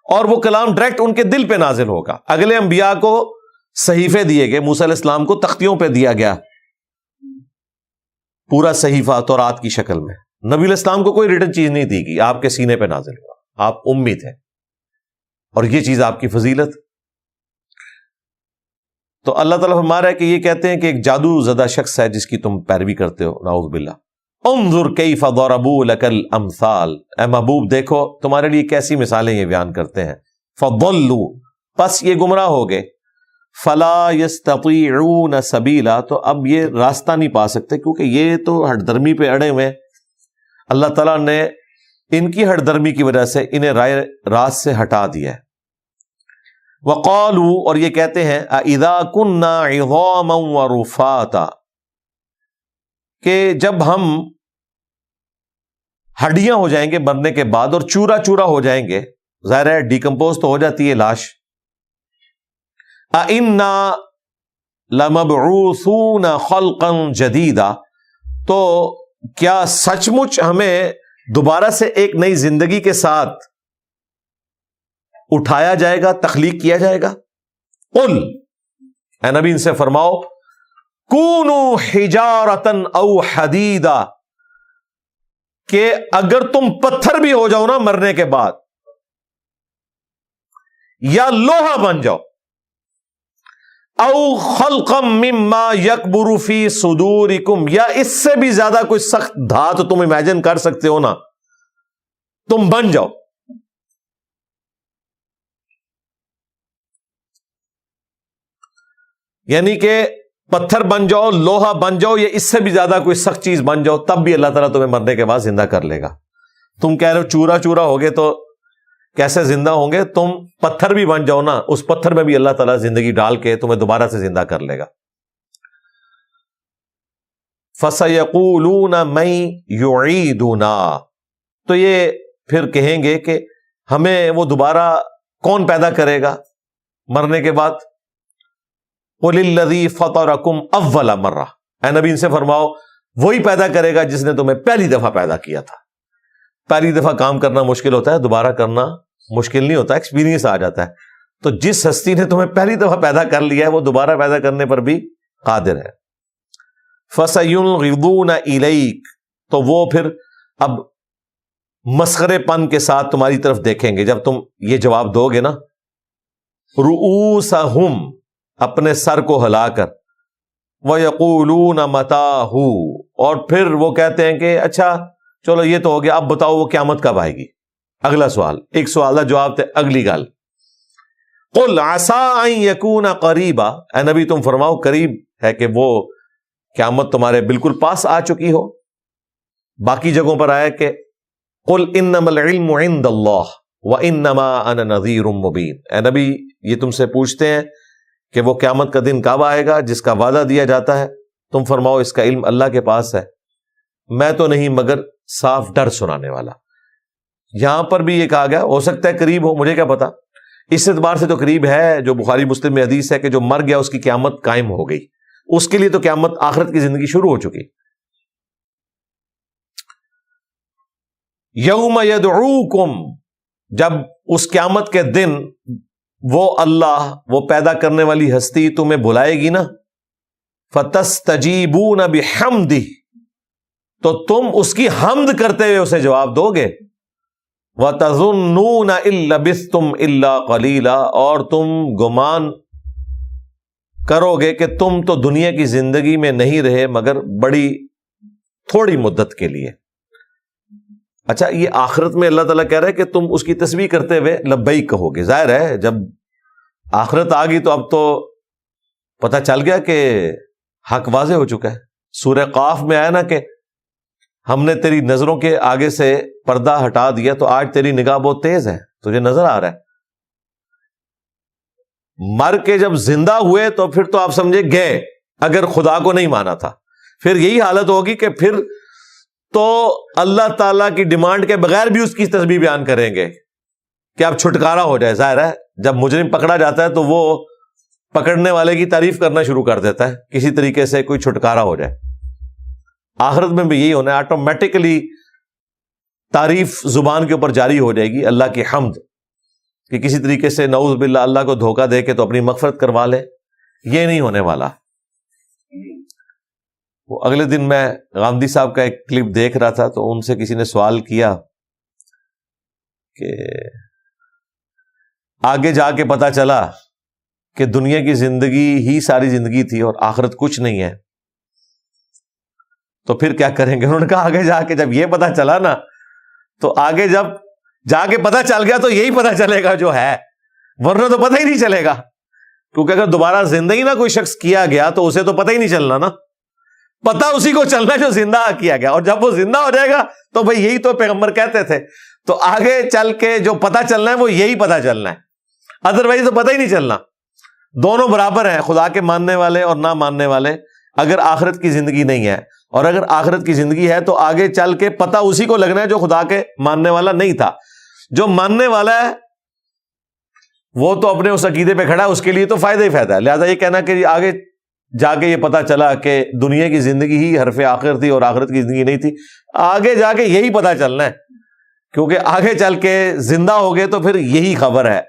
اور وہ کلام ڈائریکٹ ان کے دل پہ نازل ہوگا۔ اگلے انبیاء کو صحیفے دیے گئے، موسیٰ علیہ السلام کو تختیوں پہ دیا گیا پورا صحیفہ تورات کی شکل میں، نبی علیہ السلام کو کوئی ریٹن چیز نہیں دی گئی، آپ کے سینے پہ نازل ہوا، آپ امی تھے، اور یہ چیز آپ کی فضیلت۔ تو اللہ تعالیٰ فرما رہا ہے کہ یہ کہتے ہیں کہ ایک جادو زدہ شخص ہے جس کی تم پیروی کرتے ہو، نعوذ باللہ۔ انظر کیف ضربوا لک الامثال، اے محبوب دیکھو تمہارے لیے کیسی مثالیں یہ بیان کرتے ہیں۔ فضلوا، پس یہ گمراہ ہو گئے۔ فلا یستطیعون سبیلا، تو اب یہ راستہ نہیں پا سکتے کیونکہ یہ تو ہٹ درمی پہ اڑے ہوئے ہیں۔ اللہ تعالیٰ نے ان کی ہٹ درمی کی وجہ سے انہیں راست سے ہٹا دیا ہے۔ وقالوا، اور یہ کہتے ہیں اذا كنا عظاما ورفاتا، کہ جب ہم ہڈیاں ہو جائیں گے مرنے کے بعد اور چورا چورا ہو جائیں گے، ظاہر ہے ڈیکمپوز تو ہو جاتی ہے لاش، اِنَّا لَمَبْعُوثُونَ خَلْقًا جَدِيدًا، تو کیا سچ مچ ہمیں دوبارہ سے ایک نئی زندگی کے ساتھ اٹھایا جائے گا، تخلیق کیا جائے گا؟ قل، اے نبی ان سے فرماؤ، کونوا حجارۃ او حدیدا، کہ اگر تم پتھر بھی ہو جاؤ نا مرنے کے بعد، یا لوہا بن جاؤ، او خلقا مما یکبر فی صدورکم، یا اس سے بھی زیادہ کوئی سخت دھات تم امیجن کر سکتے ہو نا، تم بن جاؤ۔ یعنی کہ پتھر بن جاؤ، لوہا بن جاؤ، یا اس سے بھی زیادہ کوئی سخت چیز بن جاؤ، تب بھی اللہ تعالیٰ تمہیں مرنے کے بعد زندہ کر لے گا۔ تم کہہ رہے ہو چورا چورا ہوگے تو کیسے زندہ ہوں گے؟ تم پتھر بھی بن جاؤ نا، اس پتھر میں بھی اللہ تعالیٰ زندگی ڈال کے تمہیں دوبارہ سے زندہ کر لے گا۔ فَسَيَقُولُونَ مَن يُعِيدُنَا، تو یہ پھر کہیں گے کہ ہمیں وہ دوبارہ کون پیدا کرے گا مرنے کے بعد؟ قُلِ الَّذِي فَطَرَكُمْ أَوَّلَ مَرَّةٍ، اے نبی ان سے فرماؤ وہی پیدا کرے گا جس نے تمہیں پہلی دفعہ پیدا کیا تھا۔ پہلی دفعہ کام کرنا مشکل ہوتا ہے، دوبارہ کرنا مشکل نہیں ہوتا، ایکسپیرینس آ جاتا ہے۔ تو جس ہستی نے تمہیں پہلی دفعہ پیدا کر لیا ہے وہ دوبارہ پیدا کرنے پر بھی قادر ہے۔ فَسَيُنْغِضُونَ إِلَيْكَ، تو وہ پھر اب مسخرے پن کے ساتھ تمہاری طرف دیکھیں گے جب تم یہ جواب دو گے نا، رؤوسہم، اپنے سر کو ہلا کر، وَيَقُولُونَ مَتَىٰ، اور پھر وہ کہتے ہیں کہ اچھا چلو یہ تو ہو گیا، اب بتاؤ وہ قیامت کب آئے گی؟ اگلا سوال، ایک سوال کا جواب تھے، اگلی گل۔ قُلْ عَسَىٰ أَن يَكُونَ قَرِيبًا، اے نبی تم فرماؤ قریب ہے کہ وہ قیامت تمہارے بالکل پاس آ چکی ہو۔ باقی جگہوں پر آیا کہ قُلْ إِنَّمَا الْعِلْمُ عِندَ اللَّهِ وَإِنَّمَا أَنَا نَذِيرٌ مُبِينٌ، اے نبی یہ تم سے پوچھتے ہیں کہ وہ قیامت کا دن کب آئے گا جس کا وعدہ دیا جاتا ہے، تم فرماؤ اس کا علم اللہ کے پاس ہے، میں تو نہیں مگر صاف ڈر سنانے والا۔ یہاں پر بھی یہ کہا گیا ہو سکتا ہے قریب ہو، مجھے کیا پتا، اس اعتبار سے تو قریب ہے جو بخاری مسلم میں حدیث ہے کہ جو مر گیا اس کی قیامت قائم ہو گئی، اس کے لیے تو قیامت آخرت کی زندگی شروع ہو چکی۔ یوم یدعوکم، جب اس قیامت کے دن وہ اللہ، وہ پیدا کرنے والی ہستی تمہیں بلائے گی نا، فتستجیبون بحمدہ، تو تم اس کی حمد کرتے ہوئے اسے جواب دو گے، وَتَظُنُّونَ إِن لَبِثْتُمْ إِلَّا قَلِيلًا، اور تم گمان کرو گے کہ تم تو دنیا کی زندگی میں نہیں رہے مگر بڑی تھوڑی مدت کے لیے۔ اچھا یہ آخرت میں اللہ تعالیٰ کہہ رہا ہے کہ تم اس کی تسبیح کرتے ہوئے لبیک کہو گے۔ ظاہر ہے جب آخرت آ گئی تو اب تو پتہ چل گیا کہ حق واضح ہو چکا ہے۔ سورہ قاف میں آیا نا کہ ہم نے تیری نظروں کے آگے سے پردہ ہٹا دیا تو آج تیری نگاہ بہت تیز ہے، تجھے نظر آ رہا ہے۔ مر کے جب زندہ ہوئے تو پھر تو آپ سمجھے گئے، اگر خدا کو نہیں مانا تھا، پھر یہی حالت ہوگی کہ پھر تو اللہ تعالیٰ کی ڈیمانڈ کے بغیر بھی اس کی تسبیح بیان کریں گے کہ اب چھٹکارا ہو جائے۔ ظاہر ہے جب مجرم پکڑا جاتا ہے تو وہ پکڑنے والے کی تعریف کرنا شروع کر دیتا ہے، کسی طریقے سے کوئی چھٹکارا ہو جائے۔ آخرت میں بھی یہی ہونا ہے، آٹومیٹکلی تعریف زبان کے اوپر جاری ہو جائے گی، اللہ کی حمد، کہ کسی طریقے سے نعوذ باللہ اللہ کو دھوکہ دے کے تو اپنی مغفرت کروا لے، یہ نہیں ہونے والا۔ وہ اگلے دن میں غامدی صاحب کا ایک کلپ دیکھ رہا تھا تو ان سے کسی نے سوال کیا کہ آگے جا کے پتا چلا کہ دنیا کی زندگی ہی ساری زندگی تھی اور آخرت کچھ نہیں ہے، تو پھر کیا کریں گے؟ انہوں نے کہا آگے جا کے جب یہ پتا چلا نا، تو آگے جب جا کے پتا چل گیا تو یہی پتا چلے گا جو ہے، ورنہ تو پتہ ہی نہیں چلے گا، کیونکہ اگر دوبارہ زندہ ہی نہ کوئی شخص کیا گیا تو اسے تو پتہ ہی نہیں چلنا نا، پتہ اسی کو چلنا ہے جو زندہ کیا گیا، اور جب وہ زندہ ہو جائے گا تو بھئی یہی تو پیغمبر کہتے تھے، تو آگے چل کے جو پتہ چلنا ہے وہ یہی پتہ چلنا ہے، ادروائز تو پتہ ہی نہیں چلنا۔ دونوں برابر ہیں، خدا کے ماننے والے اور نہ ماننے والے، اگر آخرت کی زندگی نہیں ہے، اور اگر آخرت کی زندگی ہے تو آگے چل کے پتہ اسی کو لگنا ہے جو خدا کے ماننے والا نہیں تھا۔ جو ماننے والا ہے وہ تو اپنے اس عقیدے پہ کھڑا ہے، اس کے لیے تو فائدہ ہی فائدہ ہے، لہٰذا یہ کہنا کہ آگے جا کے یہ پتہ چلا کہ دنیا کی زندگی ہی حرف آخر تھی اور آخرت کی زندگی نہیں تھی، آگے جا کے یہی پتہ چلنا ہے، کیونکہ آگے چل کے زندہ ہو گئے تو پھر یہی خبر ہے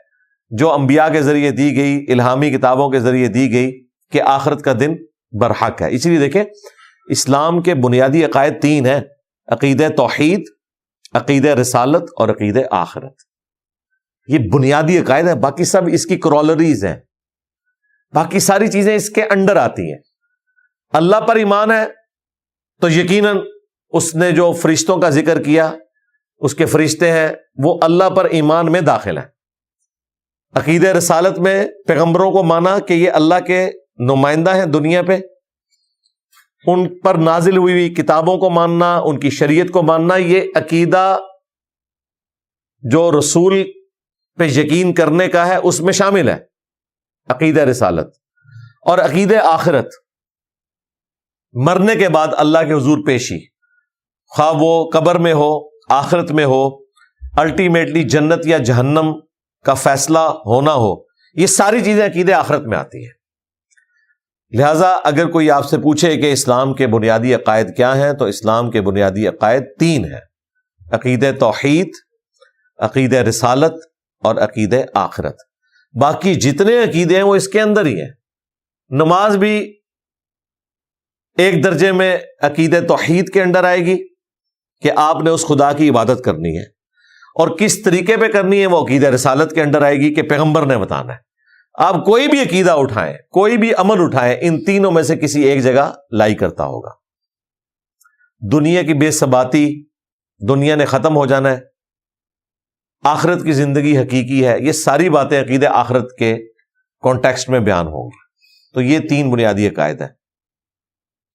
جو انبیاء کے ذریعے دی گئی، الہامی کتابوں کے ذریعے دی گئی کہ آخرت کا دن برحق ہے۔ اسی لیے دیکھیں اسلام کے بنیادی عقائد تین ہیں، عقیدہ توحید، عقیدہ رسالت اور عقیدہ آخرت۔ یہ بنیادی عقائد ہے، باقی سب اس کی کرولریز ہیں، باقی ساری چیزیں اس کے انڈر آتی ہیں۔ اللہ پر ایمان ہے تو یقیناً اس نے جو فرشتوں کا ذکر کیا، اس کے فرشتے ہیں وہ اللہ پر ایمان میں داخل ہیں۔ عقیدہ رسالت میں پیغمبروں کو مانا کہ یہ اللہ کے نمائندہ ہیں دنیا پہ، ان پر نازل ہوئی کتابوں کو ماننا، ان کی شریعت کو ماننا، یہ عقیدہ جو رسول پہ یقین کرنے کا ہے اس میں شامل ہے، عقیدہ رسالت۔ اور عقیدہ آخرت، مرنے کے بعد اللہ کے حضور پیشی، خواہ وہ قبر میں ہو، آخرت میں ہو، الٹیمیٹلی جنت یا جہنم کا فیصلہ ہونا ہو، یہ ساری چیزیں عقیدہ آخرت میں آتی ہیں۔ لہٰذا اگر کوئی آپ سے پوچھے کہ اسلام کے بنیادی عقائد کیا ہیں، تو اسلام کے بنیادی عقائد تین ہیں، عقیدہ توحید، عقیدہ رسالت اور عقیدہ آخرت۔ باقی جتنے عقیدے ہیں وہ اس کے اندر ہی ہیں۔ نماز بھی ایک درجے میں عقیدہ توحید کے اندر آئے گی کہ آپ نے اس خدا کی عبادت کرنی ہے، اور کس طریقے پہ کرنی ہے وہ عقیدہ رسالت کے اندر آئے گی کہ پیغمبر نے بتانا ہے۔ آپ کوئی بھی عقیدہ اٹھائیں، کوئی بھی عمل اٹھائیں، ان تینوں میں سے کسی ایک جگہ لائی کرتا ہوگا۔ دنیا کی بے ثباتی، دنیا نے ختم ہو جانا ہے، آخرت کی زندگی حقیقی ہے، یہ ساری باتیں عقیدہ آخرت کے کانٹیکسٹ میں بیان ہوں گی۔ تو یہ تین بنیادی عقائد ہیں۔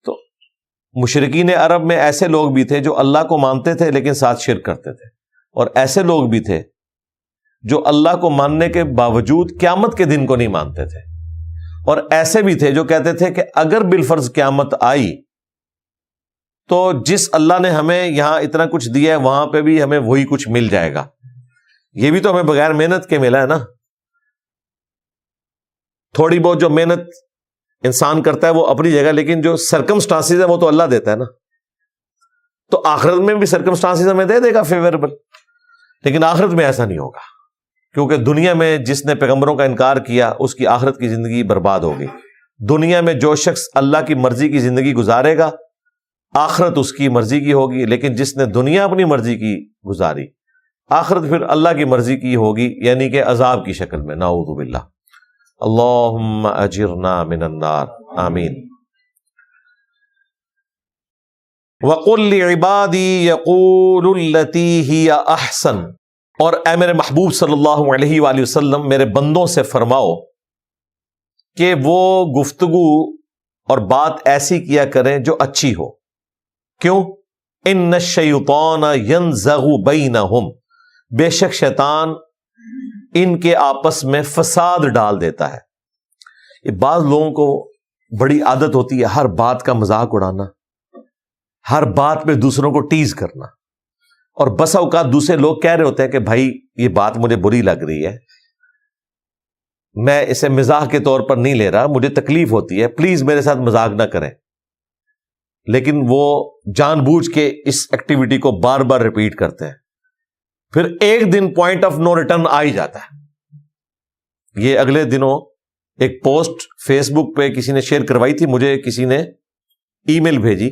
تو مشرکین عرب میں ایسے لوگ بھی تھے جو اللہ کو مانتے تھے لیکن ساتھ شرک کرتے تھے، اور ایسے لوگ بھی تھے جو اللہ کو ماننے کے باوجود قیامت کے دن کو نہیں مانتے تھے، اور ایسے بھی تھے جو کہتے تھے کہ اگر بالفرض قیامت آئی تو جس اللہ نے ہمیں یہاں اتنا کچھ دیا ہے وہاں پہ بھی ہمیں وہی کچھ مل جائے گا، یہ بھی تو ہمیں بغیر محنت کے ملا ہے نا۔ تھوڑی بہت جو محنت انسان کرتا ہے وہ اپنی جگہ، لیکن جو سرکمسٹانسز ہیں وہ تو اللہ دیتا ہے نا۔ تو آخرت میں بھی سرکمسٹانسز ہمیں دے دے گا فیوریبل، لیکن آخرت میں ایسا نہیں ہوگا، کیونکہ دنیا میں جس نے پیغمبروں کا انکار کیا اس کی آخرت کی زندگی برباد ہوگی۔ دنیا میں جو شخص اللہ کی مرضی کی زندگی گزارے گا آخرت اس کی مرضی کی ہوگی، لیکن جس نے دنیا اپنی مرضی کی گزاری آخرت پھر اللہ کی مرضی کی ہوگی، یعنی کہ عذاب کی شکل میں، نعوذ باللہ۔ اللہم اجرنا من النار، آمین۔ وَقُلْ لِعِبَادِي يَقُولُوا الَّتِي هِيَ أَحْسَنُ، اور اے میرے محبوب صلی اللہ علیہ وآلہ وسلم میرے بندوں سے فرماؤ کہ وہ گفتگو اور بات ایسی کیا کریں جو اچھی ہو۔ کیوں؟ ان الشیطان ینزغ بینہم، بے شک شیطان ان کے آپس میں فساد ڈال دیتا ہے۔ یہ بعض لوگوں کو بڑی عادت ہوتی ہے ہر بات کا مذاق اڑانا، ہر بات پہ دوسروں کو ٹیز کرنا، اور بسا اوقات دوسرے لوگ کہہ رہے ہوتے ہیں کہ بھائی یہ بات مجھے بری لگ رہی ہے، میں اسے مزاح کے طور پر نہیں لے رہا، مجھے تکلیف ہوتی ہے، پلیز میرے ساتھ مذاق نہ کریں، لیکن وہ جان بوجھ کے اس ایکٹیویٹی کو بار بار ریپیٹ کرتے ہیں، پھر ایک دن پوائنٹ آف نو ریٹرن آ ہی جاتا ہے۔ یہ اگلے دنوں ایک پوسٹ فیس بک پہ کسی نے شیئر کروائی تھی، مجھے کسی نے ای میل بھیجی۔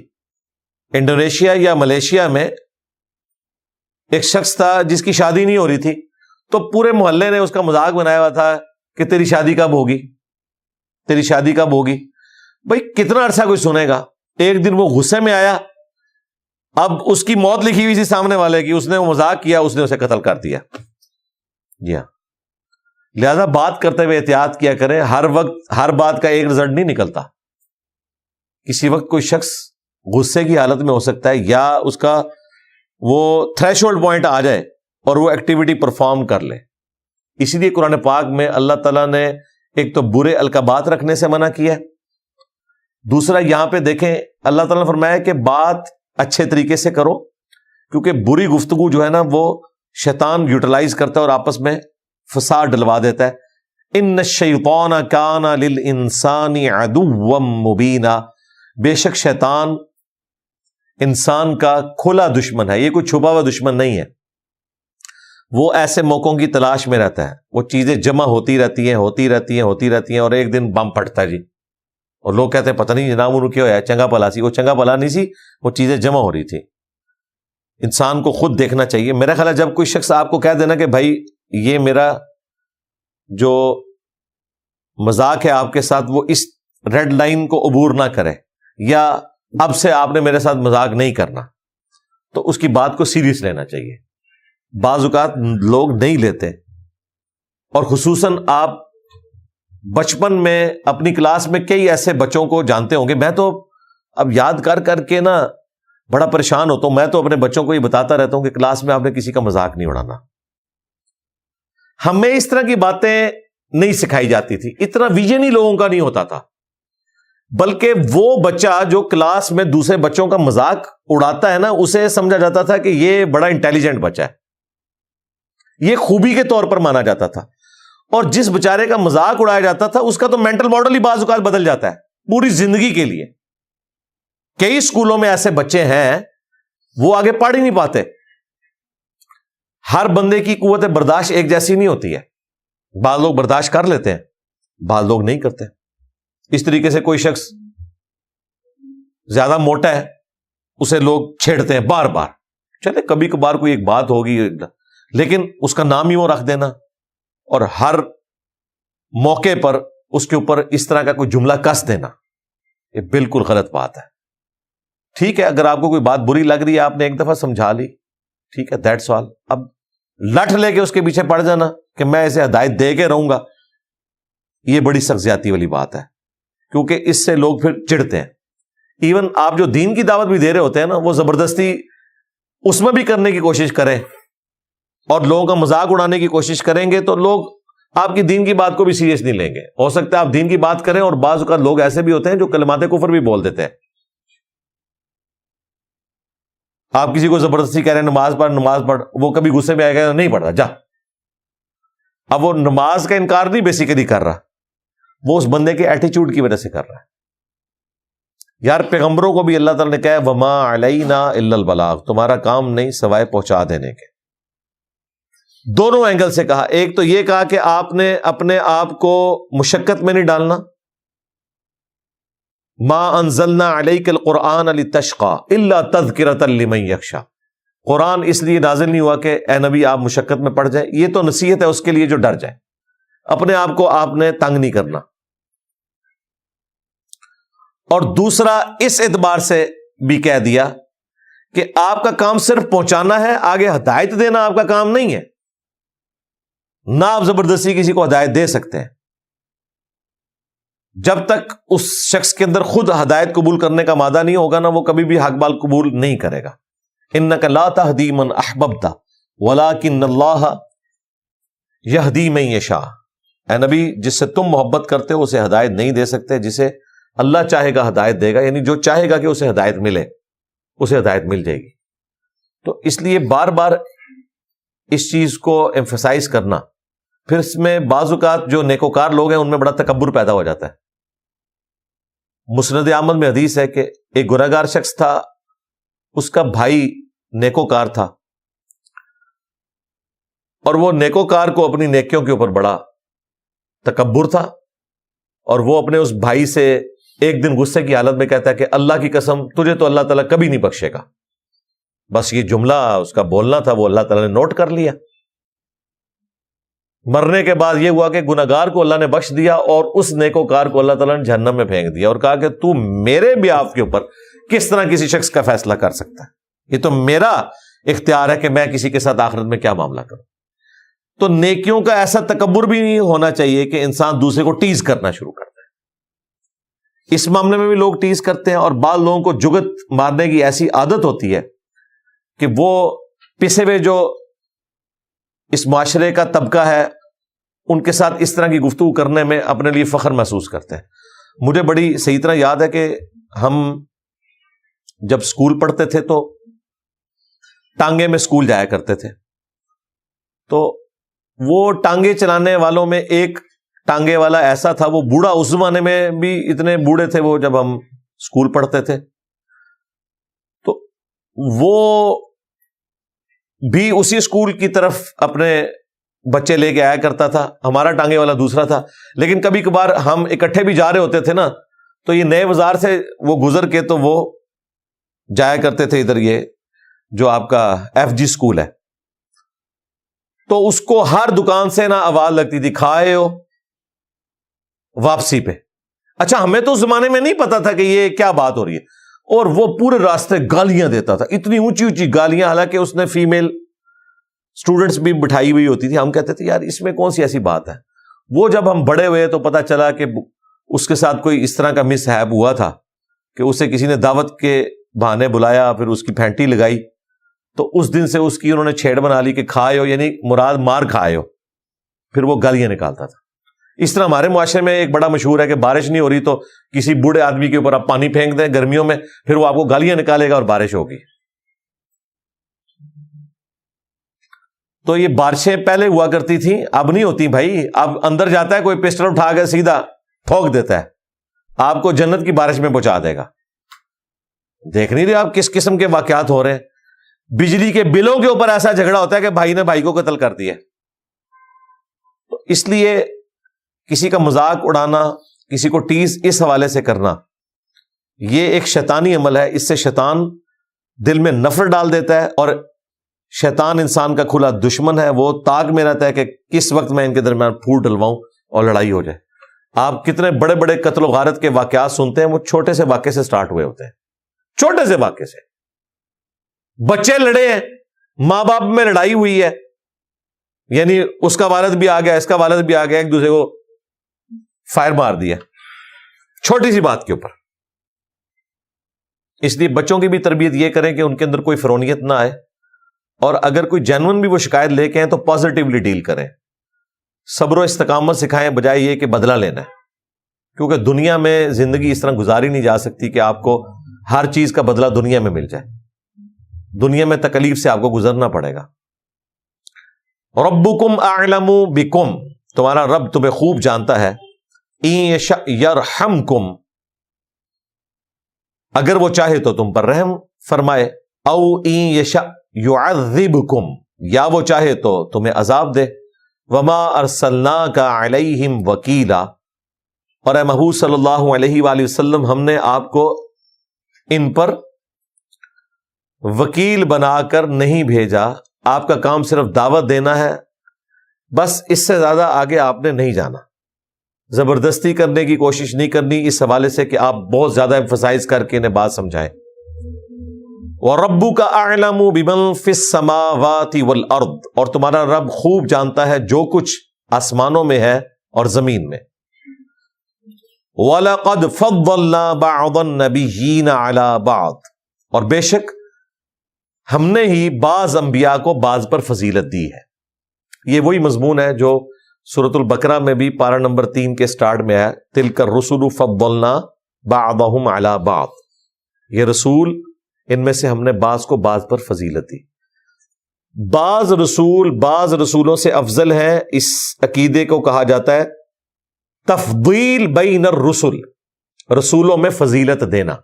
انڈونیشیا یا ملیشیا میں ایک شخص تھا جس کی شادی نہیں ہو رہی تھی، تو پورے محلے نے اس کا مذاق بنایا ہوا تھا کہ تیری شادی کب ہوگی، تیری شادی کب ہوگی؟ بھائی کتنا عرصہ کوئی سنے گا؟ ایک دن وہ غصے میں آیا، اب اس کی موت لکھی ہوئی تھی سامنے والے کی، اس نے وہ مذاق کیا، اس نے اسے قتل کر دیا. جی ہاں، لہذا بات کرتے ہوئے احتیاط کیا کریں. ہر وقت ہر بات کا ایک رزلٹ نہیں نکلتا. کسی وقت کوئی شخص غصے کی حالت میں ہو سکتا ہے، یا اس کا وہ تھریش ہولڈ پوائنٹ آ جائے اور وہ ایکٹیویٹی پرفارم کر لے. اسی لیے قرآن پاک میں اللہ تعالیٰ نے ایک تو برے القابات رکھنے سے منع کیا ہے، دوسرا یہاں پہ دیکھیں اللہ تعالیٰ نے فرمایا کہ بات اچھے طریقے سے کرو، کیونکہ بری گفتگو جو ہے نا وہ شیطان یوٹیلائز کرتا ہے اور آپس میں فساد ڈلوا دیتا ہے. ان الشیطان کان للانسان عدوا مبینا، بے شک شیطان انسان کا کھلا دشمن ہے، یہ کوئی چھپا ہوا دشمن نہیں ہے. وہ ایسے موقعوں کی تلاش میں رہتا ہے، وہ چیزیں جمع ہوتی رہتی ہیں اور ایک دن بم پھٹتا ہے جی، اور لوگ کہتے ہیں پتہ نہیں جناب انہوں کیا ہوا، چنگا پلا سی. وہ چنگا پلا نہیں سی، وہ چیزیں جمع ہو رہی تھی. انسان کو خود دیکھنا چاہیے. میرا خیال ہے جب کوئی شخص آپ کو کہہ دینا کہ بھائی یہ میرا جو مذاق ہے آپ کے ساتھ وہ اس ریڈ لائن کو عبور نہ کرے، یا اب سے آپ نے میرے ساتھ مذاق نہیں کرنا، تو اس کی بات کو سیریس لینا چاہیے. بعض اوقات لوگ نہیں لیتے، اور خصوصاً آپ بچپن میں اپنی کلاس میں کئی ایسے بچوں کو جانتے ہوں گے. میں تو اب یاد کر کر کے نا بڑا پریشان ہوتا ہوں. میں تو اپنے بچوں کو یہ بتاتا رہتا ہوں کہ کلاس میں آپ نے کسی کا مذاق نہیں اڑانا. ہمیں اس طرح کی باتیں نہیں سکھائی جاتی تھی، اتنا ویژن ہی لوگوں کا نہیں ہوتا تھا، بلکہ وہ بچہ جو کلاس میں دوسرے بچوں کا مذاق اڑاتا ہے نا، اسے سمجھا جاتا تھا کہ یہ بڑا انٹیلیجنٹ بچہ ہے، یہ خوبی کے طور پر مانا جاتا تھا. اور جس بچارے کا مذاق اڑایا جاتا تھا اس کا تو مینٹل ماڈل ہی بعض اوقات بدل جاتا ہے پوری زندگی کے لیے. کئی اسکولوں میں ایسے بچے ہیں وہ آگے پڑھ ہی نہیں پاتے. ہر بندے کی قوت برداشت ایک جیسی نہیں ہوتی ہے. بعض لوگ برداشت کر لیتے ہیں، بعض لوگ نہیں کرتے. اس طریقے سے کوئی شخص زیادہ موٹا ہے، اسے لوگ چھیڑتے ہیں بار بار. چلے کبھی کبھار کوئی ایک بات ہوگی، لیکن اس کا نام ہی وہ رکھ دینا اور ہر موقع پر اس کے اوپر اس طرح کا کوئی جملہ کس دینا، یہ بالکل غلط بات ہے. ٹھیک ہے، اگر آپ کو کوئی بات بری لگ رہی ہے، آپ نے ایک دفعہ سمجھا لی، ٹھیک ہے، دیٹس آل. اب لٹ لے کے اس کے پیچھے پڑ جانا کہ میں اسے ہدایت دے کے رہوں گا، یہ بڑی سخت زیادتی والی بات ہے، کیونکہ اس سے لوگ پھر چڑھتے ہیں. ایون آپ جو دین کی دعوت بھی دے رہے ہوتے ہیں نا، وہ زبردستی اس میں بھی کرنے کی کوشش کریں اور لوگوں کا مذاق اڑانے کی کوشش کریں گے تو لوگ آپ کی دین کی بات کو بھی سیریس نہیں لیں گے. ہو سکتا ہے آپ دین کی بات کریں اور بعض اوقات لوگ ایسے بھی ہوتے ہیں جو کلمات کفر بھی بول دیتے ہیں. آپ کسی کو زبردستی کہہ رہے ہیں نماز پڑھ، وہ کبھی غصے میں آئے گا نہیں پڑھتا جا. اب وہ نماز کا انکار نہیں بیسیکلی کر رہا، وہ اس بندے کے ایٹیچیوڈ کی وجہ سے کر رہا ہے. یار پیغمبروں کو بھی اللہ تعالیٰ نے کہا ہے وما علینا الا البلاغ، تمہارا کام نہیں سوائے پہنچا دینے کے. دونوں اینگل سے کہا. ایک تو یہ کہا کہ آپ نے اپنے آپ کو مشقت میں نہیں ڈالنا، ما انزلنا علیک القرآن لتشقى الا تذکرۃ لمن یخشی، قرآن اس لیے نازل نہیں ہوا کہ اے نبی آپ مشقت میں پڑ جائیں، یہ تو نصیحت ہے اس کے لیے جو ڈر جائے. اپنے آپ کو آپ نے تنگ نہیں کرنا. اور دوسرا اس اعتبار سے بھی کہہ دیا کہ آپ کا کام صرف پہنچانا ہے، آگے ہدایت دینا آپ کا کام نہیں ہے. نہ آپ زبردستی کسی کو ہدایت دے سکتے ہیں جب تک اس شخص کے اندر خود ہدایت قبول کرنے کا مادہ نہیں ہوگا نا، وہ کبھی بھی حق بال قبول نہیں کرے گا. انک لا تہدی من احببت ولکن اللہ یہدی من یشاء. اے نبی جس سے تم محبت کرتے ہو اسے ہدایت نہیں دے سکتے، جسے اللہ چاہے گا ہدایت دے گا، یعنی جو چاہے گا کہ اسے ہدایت ملے اسے ہدایت مل جائے گی. تو اس لیے بار بار اس چیز کو ایمفسائز کرنا. پھر اس میں بعض اوقات جو نیکوکار لوگ ہیں ان میں بڑا تکبر پیدا ہو جاتا ہے. مسند احمد میں حدیث ہے کہ ایک گنہگار شخص تھا، اس کا بھائی نیکوکار تھا، اور وہ نیکوکار کو اپنی نیکیوں کے اوپر بڑا تکبر تھا، اور وہ اپنے اس بھائی سے ایک دن غصے کی حالت میں کہتا ہے کہ اللہ کی قسم تجھے تو اللہ تعالیٰ کبھی نہیں بخشے گا. بس یہ جملہ اس کا بولنا تھا وہ اللہ تعالیٰ نے نوٹ کر لیا. مرنے کے بعد یہ ہوا کہ گناہگار کو اللہ نے بخش دیا اور اس نیکوکار کو اللہ تعالیٰ نے جہنم میں پھینک دیا اور کہا کہ تو میرے بیاف کے اوپر کس طرح کسی شخص کا فیصلہ کر سکتا ہے؟ یہ تو میرا اختیار ہے کہ میں کسی کے ساتھ آخرت میں کیا معاملہ کروں۔ تو نیکیوں کا ایسا تکبر بھی نہیں ہونا چاہیے کہ انسان دوسرے کو ٹیز کرنا شروع کر دے۔ اس معاملے میں بھی لوگ ٹیز کرتے ہیں، اور بعض لوگوں کو جگت مارنے کی ایسی عادت ہوتی ہے کہ وہ پسے ہوئے جو اس معاشرے کا طبقہ ہے ان کے ساتھ اس طرح کی گفتگو کرنے میں اپنے لیے فخر محسوس کرتے ہیں۔ مجھے بڑی صحیح طرح یاد ہے کہ ہم جب اسکول پڑھتے تھے تو ٹانگے میں اسکول جایا کرتے تھے، تو وہ ٹانگے چلانے والوں میں ایک ٹانگے والا ایسا تھا، وہ بوڑھا، اس زمانے میں بھی اتنے بوڑھے تھے وہ جب ہم اسکول پڑھتے تھے، تو وہ بھی اسی اسکول کی طرف اپنے بچے لے کے آیا کرتا تھا، ہمارا ٹانگے والا دوسرا تھا، لیکن کبھی کبھار ہم اکٹھے بھی جا رہے ہوتے تھے نا، تو یہ نئے بازار سے وہ گزر کے تو وہ جایا کرتے تھے ادھر، یہ جو آپ کا ایف جی اسکول ہے، تو اس کو ہر دکان سے نا آواز لگتی تھی، کھائے ہو واپسی پہ۔ اچھا، ہمیں تو اس زمانے میں نہیں پتا تھا کہ یہ کیا بات ہو رہی ہے، اور وہ پورے راستے گالیاں دیتا تھا، اتنی اونچی اونچی گالیاں، حالانکہ اس نے فیمیل اسٹوڈنٹس بھی بٹھائی ہوئی ہوتی تھی۔ ہم کہتے تھے یار اس میں کون سی ایسی بات ہے۔ وہ جب ہم بڑے ہوئے تو پتا چلا کہ اس کے ساتھ کوئی اس طرح کا مس ہیپ ہوا تھا کہ اسے کسی نے دعوت کے بہانے بلایا، پھر اس کی پھینٹی لگائی، تو اس دن سے اس کی انہوں نے چھیڑ بنا لی کہ کھائے ہو، یعنی مراد مار کھائے ہو، پھر وہ گالیاں نکالتا تھا۔ اس طرح ہمارے معاشرے میں ایک بڑا مشہور ہے کہ بارش نہیں ہو رہی تو کسی بوڑھے آدمی کے اوپر آپ پانی پھینک دیں گرمیوں میں، پھر وہ آپ کو گالیاں نکالے گا اور بارش ہوگی۔ تو یہ بارشیں پہلے ہوا کرتی تھیں، اب نہیں ہوتی بھائی۔ اب اندر جاتا ہے کوئی پسٹل اٹھا کے سیدھا پھونک دیتا ہے، آپ کو جنت کی بارش میں پہنچا دے گا۔ دیکھ نہیں رہے آپ کس قسم کے واقعات ہو رہے ہیں؟ بجلی کے بلوں کے اوپر ایسا جھگڑا ہوتا ہے کہ بھائی نے بھائی کو قتل کر دیا۔ تو اس لیے کسی کا مذاق اڑانا، کسی کو ٹیز اس حوالے سے کرنا، یہ ایک شیطانی عمل ہے۔ اس سے شیطان دل میں نفرت ڈال دیتا ہے، اور شیطان انسان کا کھلا دشمن ہے، وہ تاک میں رہتا ہے کہ کس وقت میں ان کے درمیان پھوٹ ڈلواؤں اور لڑائی ہو جائے۔ آپ کتنے بڑے بڑے قتل و غارت کے واقعات سنتے ہیں، وہ چھوٹے سے واقعے سے سٹارٹ ہوئے ہوتے ہیں، چھوٹے سے واقعے سے۔ بچے لڑے ہیں، ماں باپ میں لڑائی ہوئی ہے، یعنی اس کا والد بھی آ گیا، اس کا والد بھی آ گیا، ایک دوسرے کو فائر مار دیا چھوٹی سی بات کے اوپر۔ اس لیے بچوں کی بھی تربیت یہ کریں کہ ان کے اندر کوئی فرونیت نہ آئے، اور اگر کوئی جینون بھی وہ شکایت لے کے ہیں تو پازیٹیولی ڈیل کریں، صبر و استقامت سکھائیں، بجائے یہ کہ بدلہ لینا ہے۔ کیونکہ دنیا میں زندگی اس طرح گزاری نہیں جا سکتی کہ آپ کو ہر چیز کا بدلہ دنیا میں مل جائے، دنیا میں تکلیف سے آپ کو گزرنا پڑے گا۔ ربکم اعلم بکم، تمہارا رب تمہیں خوب جانتا ہے، ان یشاء یرحمکم، اگر وہ چاہے تو تم پر رحم فرمائے، او ان یشاء یعذبکم، یا وہ چاہے تو تمہیں عذاب دے۔ وما ارسلناک علیہم وکیلا، اور اے محبوب صلی اللہ علیہ وآلہ وسلم، ہم نے آپ کو ان پر وکیل بنا کر نہیں بھیجا، آپ کا کام صرف دعوت دینا ہے، بس اس سے زیادہ آگے آپ نے نہیں جانا، زبردستی کرنے کی کوشش نہیں کرنی اس حوالے سے کہ آپ بہت زیادہ ایمفسائز کر کے انہیں بات سمجھائیں۔ وَرَبُّكَ أَعْلَمُ بِمَنْ فِي السَّمَاوَاتِ وَالْأَرْضِ، اور تمہارا رب خوب جانتا ہے جو کچھ آسمانوں میں ہے اور زمین میں۔ وَلَقَدْ فَضَّلْنَا بَعْضَ النَّبِيِّينَ عَلَى بَعْضٍ، اور بے شک ہم نے ہی بعض انبیاء کو بعض پر فضیلت دی ہے۔ یہ وہی مضمون ہے جو سورۃ البقرہ میں بھی پارہ نمبر 3 کے سٹارٹ میں ہے، تِلْكَ الرُّسُلُ فَضَّلْنَا بَعْضَهُمْ عَلَى بَعْضٍ، یہ رسول ان میں سے ہم نے بعض کو بعض پر فضیلت دی۔ بعض رسول بعض رسولوں سے افضل ہیں، اس عقیدے کو کہا جاتا ہے تفضیل بین الرسل، رسولوں میں فضیلت دینا۔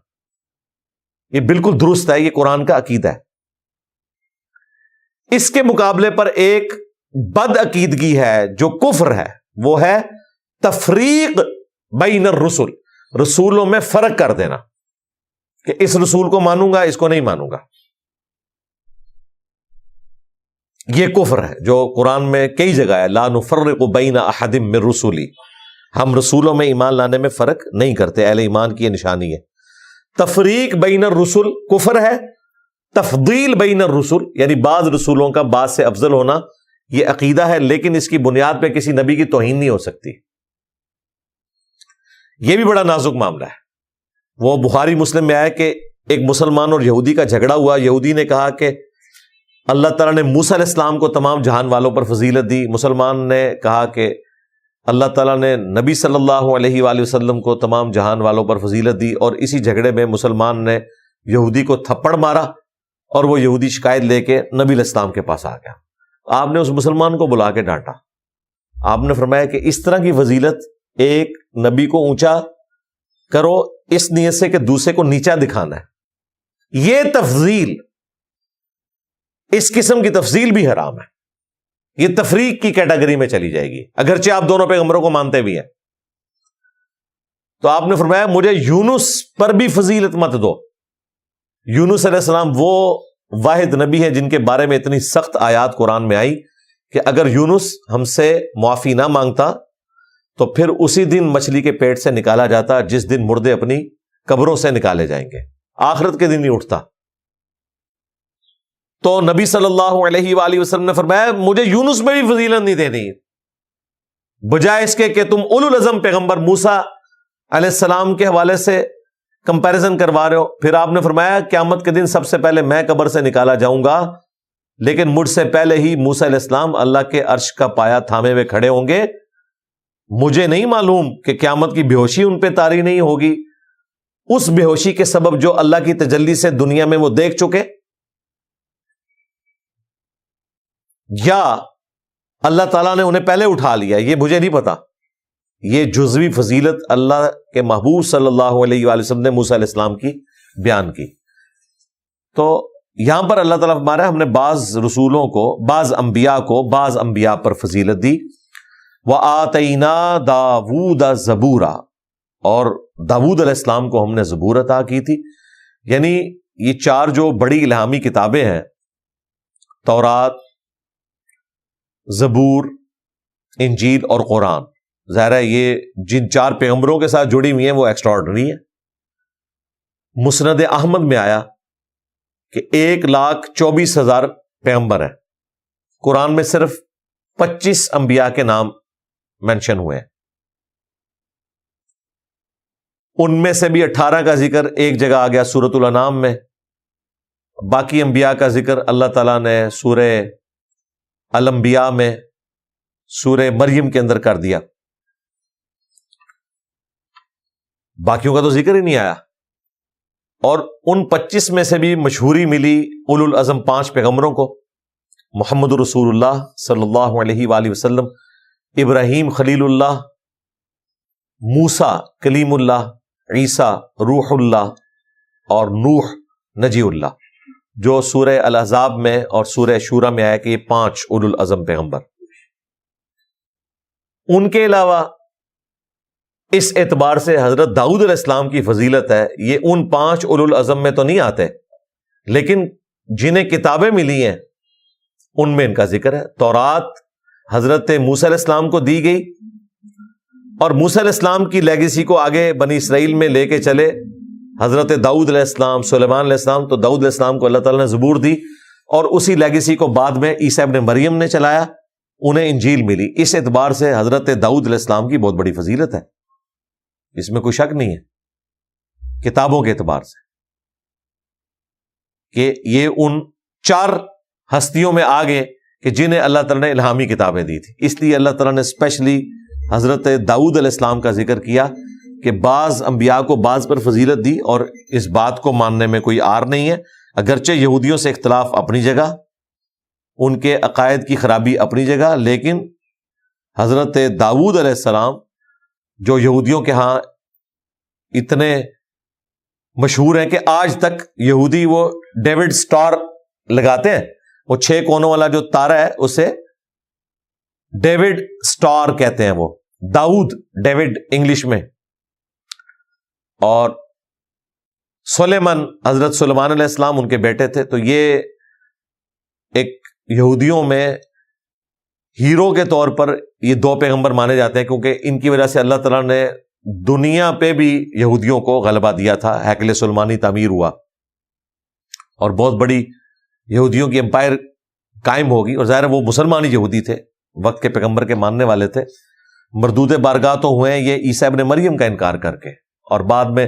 یہ بالکل درست ہے، یہ قرآن کا عقیدہ ہے۔ اس کے مقابلے پر ایک بد عقیدگی ہے جو کفر ہے، وہ ہے تفریق بین الرسل، رسولوں میں فرق کر دینا کہ اس رسول کو مانوں گا، اس کو نہیں مانوں گا۔ یہ کفر ہے جو قرآن میں کئی جگہ ہے، لا نفرق بین احد من رسلی، ہم رسولوں میں ایمان لانے میں فرق نہیں کرتے، اہل ایمان کی یہ نشانی ہے۔ تفریق بین الرسل کفر ہے، تفضیل بین الرسل یعنی بعض رسولوں کا بعض سے افضل ہونا یہ عقیدہ ہے، لیکن اس کی بنیاد پہ کسی نبی کی توہین نہیں ہو سکتی۔ یہ بھی بڑا نازک معاملہ ہے۔ وہ بخاری مسلم میں آیا کہ ایک مسلمان اور یہودی کا جھگڑا ہوا، یہودی نے کہا کہ اللہ تعالیٰ نے موسیٰ علیہ السلام کو تمام جہان والوں پر فضیلت دی، مسلمان نے کہا کہ اللہ تعالیٰ نے نبی صلی اللہ علیہ وآلہ وسلم کو تمام جہان والوں پر فضیلت دی، اور اسی جھگڑے میں مسلمان نے یہودی کو تھپڑ مارا اور وہ یہودی شکایت لے کے نبی علیہ السلام کے پاس آ گیا۔ آپ نے اس مسلمان کو بلا کے ڈانٹا، آپ نے فرمایا کہ اس طرح کی فضیلت ایک نبی کو اونچا کرو اس نیت سے کہ دوسرے کو نیچا دکھانا ہے، یہ تفضیل، اس قسم کی تفضیل بھی حرام ہے، یہ تفریق کی کیٹیگری میں چلی جائے گی، اگرچہ آپ دونوں پیغمبروں کو مانتے بھی ہیں۔ تو آپ نے فرمایا مجھے یونس پر بھی فضیلت مت دو۔ یونس علیہ السلام وہ واحد نبی ہے جن کے بارے میں اتنی سخت آیات قرآن میں آئی کہ اگر یونس ہم سے معافی نہ مانگتا تو پھر اسی دن مچھلی کے پیٹ سے نکالا جاتا جس دن مردے اپنی قبروں سے نکالے جائیں گے، آخرت کے دن ہی اٹھتا۔ تو نبی صلی اللہ علیہ وآلہ وسلم نے فرمایا مجھے یونس میں بھی فضیلت نہیں دینی، بجائے اس کے کہ تم اولو العزم پیغمبر موسیٰ علیہ السلام کے حوالے سے کمپیریزن کروا رہے ہو۔ پھر آپ نے فرمایا قیامت کے دن سب سے پہلے میں قبر سے نکالا جاؤں گا، لیکن مجھ سے پہلے ہی موسیٰ علیہ السلام اللہ کے عرش کا پایا تھامے ہوئے کھڑے ہوں گے۔ مجھے نہیں معلوم کہ قیامت کی بے ہوشی ان پہ طاری نہیں ہوگی، اس بے ہوشی کے سبب جو اللہ کی تجلی سے دنیا میں وہ دیکھ چکے، یا اللہ تعالیٰ نے انہیں پہلے اٹھا لیا، یہ مجھے نہیں پتا۔ یہ جزوی فضیلت اللہ کے محبوب صلی اللہ علیہ وآلہ وسلم نے موسیٰ علیہ السلام کی بیان کی۔ تو یہاں پر اللہ تعالیٰ فرما رہا ہے ہم نے بعض رسولوں کو، بعض انبیاء کو بعض انبیاء پر فضیلت دی۔ وَآتَيْنَا دَاوُودَ زَبُورًا، اور داود علیہ السلام کو ہم نے زبور عطا کی تھی۔ یعنی یہ چار جو بڑی الہامی کتابیں ہیں، تورات، زبور، انجیل اور قرآن، ظاہر ہے یہ جن چار پیغمبروں کے ساتھ جڑی ہوئی ہیں وہ ایکسٹراڈنری ہے۔ مسند احمد میں آیا کہ 1,24,000 پیغمبر ہیں، قرآن میں صرف 25 انبیاء کے نام مینشن ہوئے ہیں، ان میں سے بھی 18 کا ذکر ایک جگہ آ گیا سورۃ الانعام میں، باقی انبیاء کا ذکر اللہ تعالیٰ نے سورہ الانبیاء میں، سورہ مریم کے اندر کر دیا، باقیوں کا تو ذکر ہی نہیں آیا۔ اور ان 25 میں سے بھی مشہوری ملی اولو العزم 5 پیغمبروں کو، محمد رسول اللہ صلی اللہ علیہ وآلہ وسلم، ابراہیم خلیل اللہ، موسیٰ کلیم اللہ، عیسیٰ روح اللہ، اور نوح نجی اللہ، جو سورہ الاحزاب میں اور سورہ شورى میں آیا کہ یہ 5 اولو العزم پیغمبر۔ ان کے علاوہ اس اعتبار سے حضرت داؤد علیہ السلام کی فضیلت ہے، یہ ان 5 اولو العزم میں تو نہیں آتے، لیکن جنہیں کتابیں ملی ہیں ان میں ان کا ذکر ہے۔ تورات حضرت موسیٰ علیہ السلام کو دی گئی، اور موسیٰ علیہ السلام کی لیگیسی کو آگے بنی اسرائیل میں لے کے چلے حضرت داؤد علیہ السلام، سلیمان علیہ السلام، تو داؤد علیہ السلام کو اللہ تعالیٰ نے زبور دی، اور اسی لیگیسی کو بعد میں عیسیٰ ابن مریم نے چلایا، انہیں انجیل ملی۔ اس اعتبار سے حضرت داؤد علیہ السلام کی بہت بڑی فضیلت ہے، اس میں کوئی شک نہیں ہے کتابوں کے اعتبار سے، کہ یہ ان 4 ہستیوں میں آگے کہ جنہیں اللہ تعالیٰ نے الہامی کتابیں دی تھی۔ اس لیے اللہ تعالیٰ نے اسپیشلی حضرت داؤد علیہ السلام کا ذکر کیا کہ بعض انبیاء کو بعض پر فضیلت دی، اور اس بات کو ماننے میں کوئی عار نہیں ہے، اگرچہ یہودیوں سے اختلاف اپنی جگہ، ان کے عقائد کی خرابی اپنی جگہ، لیکن حضرت داؤد علیہ السلام جو یہودیوں کے ہاں اتنے مشہور ہیں کہ آج تک یہودی وہ ڈیوڈ سٹار لگاتے ہیں، وہ 6 کونوں والا جو تارا ہے اسے ڈیوڈ سٹار کہتے ہیں، وہ داؤد ڈیوڈ انگلش میں۔ اور سلیمان، حضرت سلیمان علیہ السلام ان کے بیٹے تھے، تو یہ ایک یہودیوں میں ہیرو کے طور پر یہ دو پیغمبر مانے جاتے ہیں، کیونکہ ان کی وجہ سے اللہ تعالیٰ نے دنیا پہ بھی یہودیوں کو غلبہ دیا تھا، ہیکل سلیمانی تعمیر ہوا اور بہت بڑی یہودیوں کی امپائر قائم ہوگی، اور ظاہر وہ مسلمان یہودی تھے، وقت کے پیغمبر کے ماننے والے تھے، مردود بارگاہ تو ہوئے ہیں یہ عیسیٰ ابن مریم کا انکار کر کے، اور بعد میں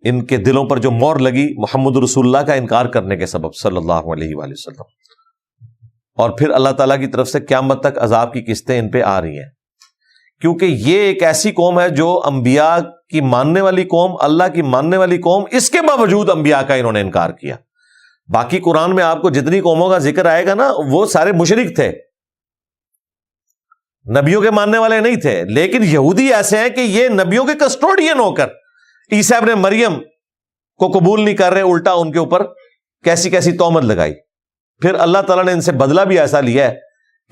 ان کے دلوں پر جو مور لگی محمد رسول اللہ کا انکار کرنے کے سبب صلی اللہ علیہ وآلہ وسلم، اور پھر اللہ تعالیٰ کی طرف سے قیامت تک عذاب کی قسطیں ان پہ آ رہی ہیں، کیونکہ یہ ایک ایسی قوم ہے جو انبیاء کی ماننے والی قوم، اللہ کی ماننے والی قوم، اس کے باوجود انبیاء کا انہوں نے انکار کیا۔ باقی قرآن میں آپ کو جتنی قوموں کا ذکر آئے گا نا وہ سارے مشرک تھے، نبیوں کے ماننے والے نہیں تھے، لیکن یہودی ایسے ہیں کہ یہ نبیوں کے کسٹوڈین ہو کر عیسیٰ ابن مریم کو قبول نہیں کر رہے، الٹا ان کے اوپر کیسی کیسی تہمت لگائی۔ پھر اللہ تعالیٰ نے ان سے بدلہ بھی ایسا لیا ہے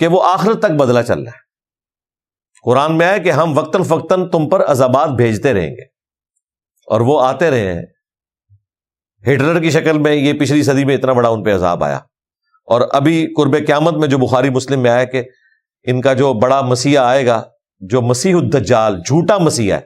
کہ وہ آخرت تک بدلہ چل رہا ہے۔ قرآن میں ہے کہ ہم وقتاً فوقتاً تم پر عذابات بھیجتے رہیں گے، اور وہ آتے رہے ہیں۔ ہٹلر کی شکل میں یہ پچھلی صدی میں اتنا بڑا ان پہ عذاب آیا، اور ابھی قرب قیامت میں جو بخاری مسلم میں آیا کہ ان کا جو بڑا مسیح آئے گا، جو مسیح الدجال جھوٹا مسیح ہے،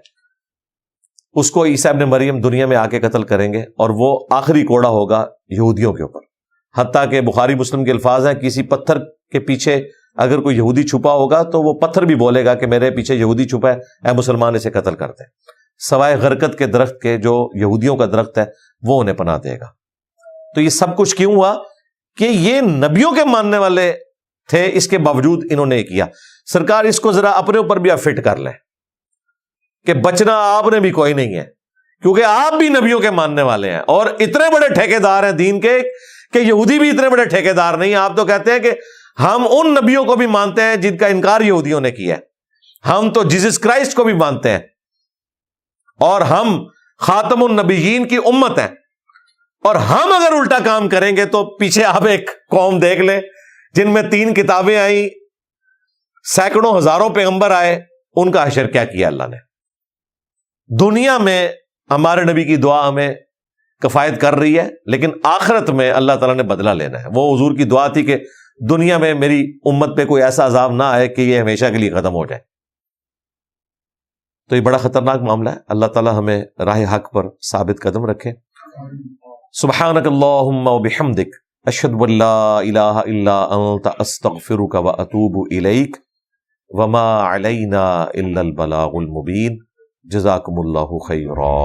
اس کو عیسیٰ ابن مریم دنیا میں آ کے قتل کریں گے، اور وہ آخری کوڑا ہوگا یہودیوں کے اوپر۔ حتیٰ کہ بخاری مسلم کے الفاظ ہیں، کسی پتھر کے پیچھے اگر کوئی یہودی چھپا ہوگا تو وہ پتھر بھی بولے گا کہ میرے پیچھے یہودی چھپا ہے، اے مسلمان اسے قتل کر دیں، سوائے غرقت کے درخت کے جو یہودیوں کا درخت ہے وہ انہیں پناہ دے گا۔ تو یہ سب کچھ کیوں ہوا؟ کہ یہ نبیوں کے ماننے والے تھے، اس کے باوجود انہوں نے کیا۔ سرکار اس کو ذرا اپنے اوپر بھی آپ فٹ کر لیں کہ بچنا آپ نے بھی کوئی نہیں ہے، کیونکہ آپ بھی نبیوں کے ماننے والے ہیں، اور اتنے بڑے ٹھیکیدار ہیں دین کے کہ یہودی بھی اتنے بڑے ٹھیکیدار نہیں ہیں۔ آپ تو کہتے ہیں کہ ہم ان نبیوں کو بھی مانتے ہیں جن کا انکار یہودیوں نے کیا ہے، ہم تو جیسس کرائسٹ کو بھی مانتے ہیں، اور ہم خاتم النبیین کی امت ہیں، اور ہم اگر الٹا کام کریں گے تو پیچھے آپ ایک قوم دیکھ لیں جن میں 3 کتابیں آئیں، سینکڑوں ہزاروں پیغمبر آئے، ان کا حشر کیا کیا اللہ نے۔ دنیا میں ہمارے نبی کی دعا ہمیں کفایت کر رہی ہے، لیکن آخرت میں اللہ تعالیٰ نے بدلہ لینا ہے۔ وہ حضور کی دعا تھی کہ دنیا میں میری امت پہ کوئی ایسا عذاب نہ آئے کہ یہ ہمیشہ کے لیے ختم ہو جائے۔ تو یہ بڑا خطرناک معاملہ ہے، اللہ تعالیٰ ہمیں راہ حق پر ثابت قدم رکھے۔ سبحانک اللہم و بحمدک، اشہد ان لا الہ الا انت، استغفرک و اتوب الیک، وما علینا الا البلاغ المبین۔ جزاکم اللہ خیرا۔